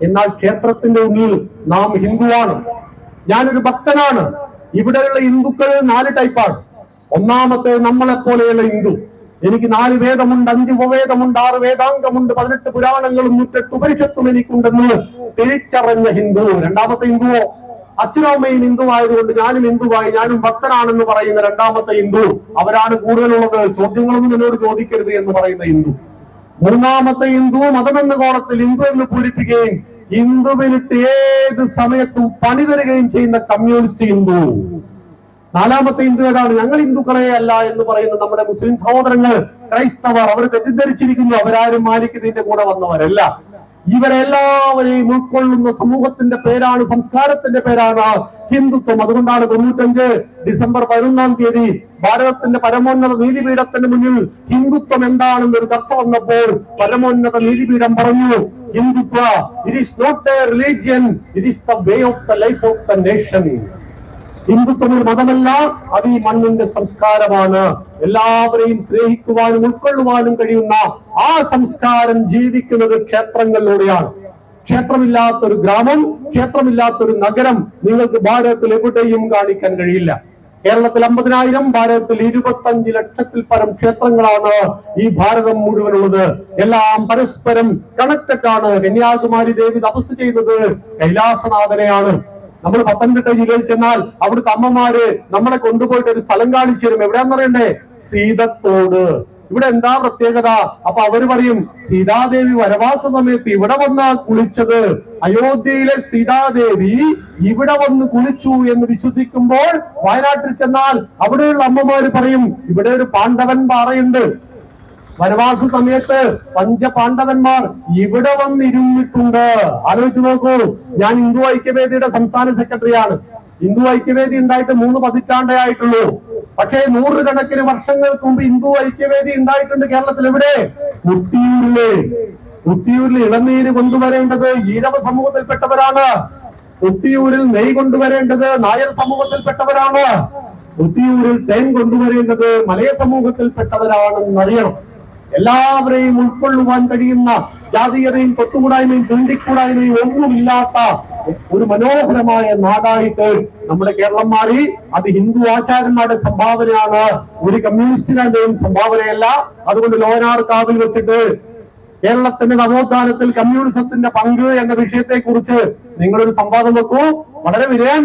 Speaker 1: എന്നാൽ ക്ഷേത്രത്തിന്റെ ഉള്ളിൽ നാം ഹിന്ദുവാണ്. ഞാനൊരു ഭക്തനാണ്. ഇവിടെയുള്ള ഹിന്ദുക്കൾ 4 ടൈപ്പാണ്. ഒന്നാമത്തെ നമ്മളെ പോലെയുള്ള ഹിന്ദു. എനിക്ക് 4 വേദമുണ്ട്, 5 ഉപവേദമുണ്ട്, 6 വേദാംഗമുണ്ട്, 18 പുരാണങ്ങളും 108 ഉപനിഷത്തും എനിക്കുണ്ടെന്ന് തിരിച്ചറിഞ്ഞ ഹിന്ദു. രണ്ടാമത്തെ ഹിന്ദുവോ അച്ഛനും അമ്മയും ഹിന്ദു ആയതുകൊണ്ട് ഞാനും ഹിന്ദുവായി, ഞാനും ഭക്തനാണെന്ന് പറയുന്ന രണ്ടാമത്തെ ഹിന്ദു. അവരാണ് കൂടുതലുള്ളത്. ചോദ്യങ്ങളൊന്നും എന്നോട് ചോദിക്കരുത് എന്ന് പറയുന്ന ഹിന്ദു. മൂന്നാമത്തെ ഹിന്ദു മതമെന്ന കോളത്തിൽ ഹിന്ദു എന്ന് പൂരിപ്പിക്കുകയും ഹിന്ദുവിനിട്ട് ഏത് സമയത്തും പണി തരികയും ചെയ്യുന്ന കമ്മ്യൂണിസ്റ്റ് ഹിന്ദു. 4ാമത്തെ ഹിന്ദു ഏതാണ്? ഞങ്ങൾ ഹിന്ദുക്കളെ അല്ല എന്ന് പറയുന്ന നമ്മുടെ മുസ്ലിം സഹോദരങ്ങൾ, ക്രൈസ്തവർ, അവർ തെറ്റിദ്ധരിച്ചിരിക്കുന്നു. അവരാരും മാലിക്കിന്റെ കൂടെ വന്നവരല്ല. ഇവരെല്ലാവരെയും ഉൾക്കൊള്ളുന്ന സമൂഹത്തിന്റെ പേരാണ്, സംസ്കാരത്തിന്റെ പേരാണ് ഹിന്ദുത്വം. അതുകൊണ്ടാണ് 95 ഡിസംബർ 11-ാം തീയതി ഭാരതത്തിന്റെ പരമോന്നത നീതിപീഠത്തിന്റെ മുന്നിൽ ഹിന്ദുത്വം എന്താണെന്നൊരു ചർച്ച വന്നപ്പോൾ പരമോന്നത നീതിപീഠം പറഞ്ഞു, Hindutva it is not a religion, it is the way of the life of the nation. ഹിന്ദുത്വം ഒരു മതമല്ല, അത് ഈ മണ്ണിന്റെ സംസ്കാരമാണ്. എല്ലാവരെയും സ്നേഹിക്കുവാനും ഉൾക്കൊള്ളുവാനും കഴിയുന്ന ആ സംസ്കാരം ജീവിക്കുന്നത് ക്ഷേത്രങ്ങളിലൂടെയാണ്. ക്ഷേത്രമില്ലാത്തൊരു ഗ്രാമം, ക്ഷേത്രമില്ലാത്തൊരു നഗരം നിങ്ങൾക്ക് ഭാരതത്തിൽ എവിടെയും കാണിക്കാൻ കഴിയില്ല. കേരളത്തിൽ 50,000, ഭാരതത്തിൽ 25 ലക്ഷത്തിൽ പരം ക്ഷേത്രങ്ങളാണ് ഈ ഭാരതം മുഴുവനുള്ളത്. എല്ലാം പരസ്പരം കണക്റ്റഡ് ആണ്. കന്യാകുമാരി ദേവി തപസ് ചെയ്യുന്നത് കൈലാസനാഥനെയാണ്. നമ്മൾ പത്തനംതിട്ട ജില്ലയിൽ ചെന്നാൽ അവിടുത്തെ അമ്മമാര് നമ്മളെ കൊണ്ടുപോയിട്ട് ഒരു സ്ഥലം കാണിച്ചു തരും. എവിടെയാണെന്നറിയണ്ടേ? സീതത്തോട്. ഇവിടെ എന്താ പ്രത്യേകത? അപ്പൊ അവര് പറയും, സീതാദേവി വനവാസ സമയത്ത് ഇവിടെ വന്നാ കുളിച്ചത്. അയോധ്യയിലെ സീതാദേവി ഇവിടെ വന്ന് കുളിച്ചു എന്ന് വിശ്വസിക്കുമ്പോൾ വയനാട്ടിൽ ചെന്നാൽ അവിടെയുള്ള അമ്മമാര് പറയും, ഇവിടെ ഒരു പാണ്ഡവൻ പാറയുണ്ട്. വനവാസ സമയത്ത് 5 പാണ്ഡവന്മാർ ഇവിടെ വന്നിരുന്നിട്ടുണ്ട്. ആലോചിച്ച് നോക്കൂ. ഞാൻ ഹിന്ദു ഐക്യവേദിയുടെ സംസ്ഥാന സെക്രട്ടറിയാണ്. ഹിന്ദു ഐക്യവേദി ഉണ്ടായിട്ട് 3 പതിറ്റാണ്ടേ ആയിട്ടുള്ളൂ. പക്ഷേ 100 കണക്കിന് വർഷങ്ങൾക്ക് മുമ്പ് ഹിന്ദു ഐക്യവേദി ഉണ്ടായിട്ടുണ്ട് കേരളത്തിൽ. എവിടെ? കുട്ടിയൂരിൽ ഇളനീര് കൊണ്ടുവരേണ്ടത് ഈഴവ സമൂഹത്തിൽപ്പെട്ടവരാണ്. കുട്ടിയൂരിൽ നെയ് കൊണ്ടുവരേണ്ടത് നായർ സമൂഹത്തിൽപ്പെട്ടവരാണ്. കുട്ടിയൂരിൽ തേൻ കൊണ്ടുവരേണ്ടത് മലയ സമൂഹത്തിൽപ്പെട്ടവരാണെന്നറിയണം. എല്ലാവരെയും ഉൾക്കൊള്ളുവാൻ കഴിയുന്ന, ജാതീയതയും തൊട്ടുകൂടായ്മയും തുണ്ടിക്കൂടായ്മയും ഒന്നുമില്ലാത്ത ഒരു മനോഹരമായ നാടായിട്ട് നമ്മുടെ കേരളം മാറി. അത് ഹിന്ദു ആചാര്യന്മാരുടെ സംഭാവനയാണ്, ഒരു കമ്മ്യൂണിസ്റ്റുകാരുടെയും സംഭാവനയല്ല. അതുകൊണ്ട് ലോനാർക്കാവിൽ വെച്ചിട്ട് കേരളത്തിന്റെ നവോത്ഥാനത്തിൽ കമ്മ്യൂണിസത്തിന്റെ പങ്ക് എന്ന വിഷയത്തെ കുറിച്ച് നിങ്ങളൊരു സംവാദം വെക്കൂ. വളരെ വിനയം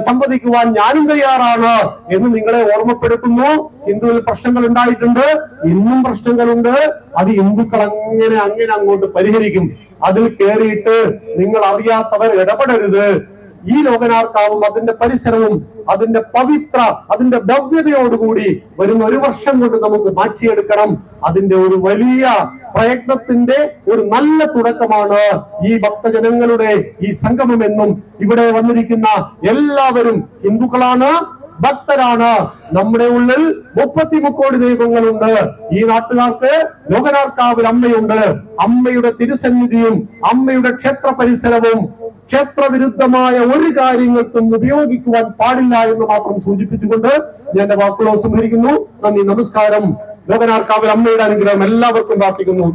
Speaker 1: സംവദിക്കുവാൻ ഞാനും തയ്യാറാണ് എന്ന് നിങ്ങളെ ഓർമ്മപ്പെടുത്തുന്നു. ഹിന്ദുവിൽ പ്രശ്നങ്ങൾ ഉണ്ടായിട്ടുണ്ട്, ഇന്നും പ്രശ്നങ്ങളുണ്ട്. അത് ഹിന്ദുക്കൾ അങ്ങനെ അങ്ങോട്ട് പരിഹരിക്കും. അതിൽ കയറിയിട്ട് നിങ്ങൾ അറിയാത്തവർ ഇടപെടരുത്. ഈ ലോകനാർക്കാവും അതിന്റെ പരിസരവും അതിന്റെ അതിന്റെ ഭവ്യതയോടുകൂടി വരുന്ന 1 വർഷം കൊണ്ട് നമുക്ക് മാറ്റിയെടുക്കണം. അതിന്റെ ഒരു വലിയ പ്രയത്നത്തിന്റെ ഒരു നല്ല തുടക്കമാണ് ഈ ഭക്തജനങ്ങളുടെ ഈ സംഗമം എന്നും ഇവിടെ വന്നിരിക്കുന്ന എല്ലാവരും ഹിന്ദുക്കളാണ്, ഭക്തരാണ്. നമ്മുടെ ഉള്ളിൽ 33 കോടി ദൈവങ്ങളുണ്ട്. ഈ നാട്ടുകാർക്ക് ലോകനാർക്കാവിൽ അമ്മയുണ്ട്. അമ്മയുടെ തിരുസന്നിധിയും അമ്മയുടെ ക്ഷേത്ര പരിസരവും ക്ഷേത്രവിരുദ്ധമായ ഒരു കാര്യങ്ങൾക്കും ഉപയോഗിക്കുവാൻ പാടില്ല എന്ന് മാത്രം സൂചിപ്പിച്ചുകൊണ്ട് ഞാൻ എന്റെ വാക്കുകൾ ഉപസംഹരിക്കുന്നു. നന്ദി, നമസ്കാരം. ലോകനാർക്കാവിൽ അമ്മയുടെ അനുഗ്രഹം എല്ലാവർക്കും പ്രാർത്ഥിക്കുന്നു.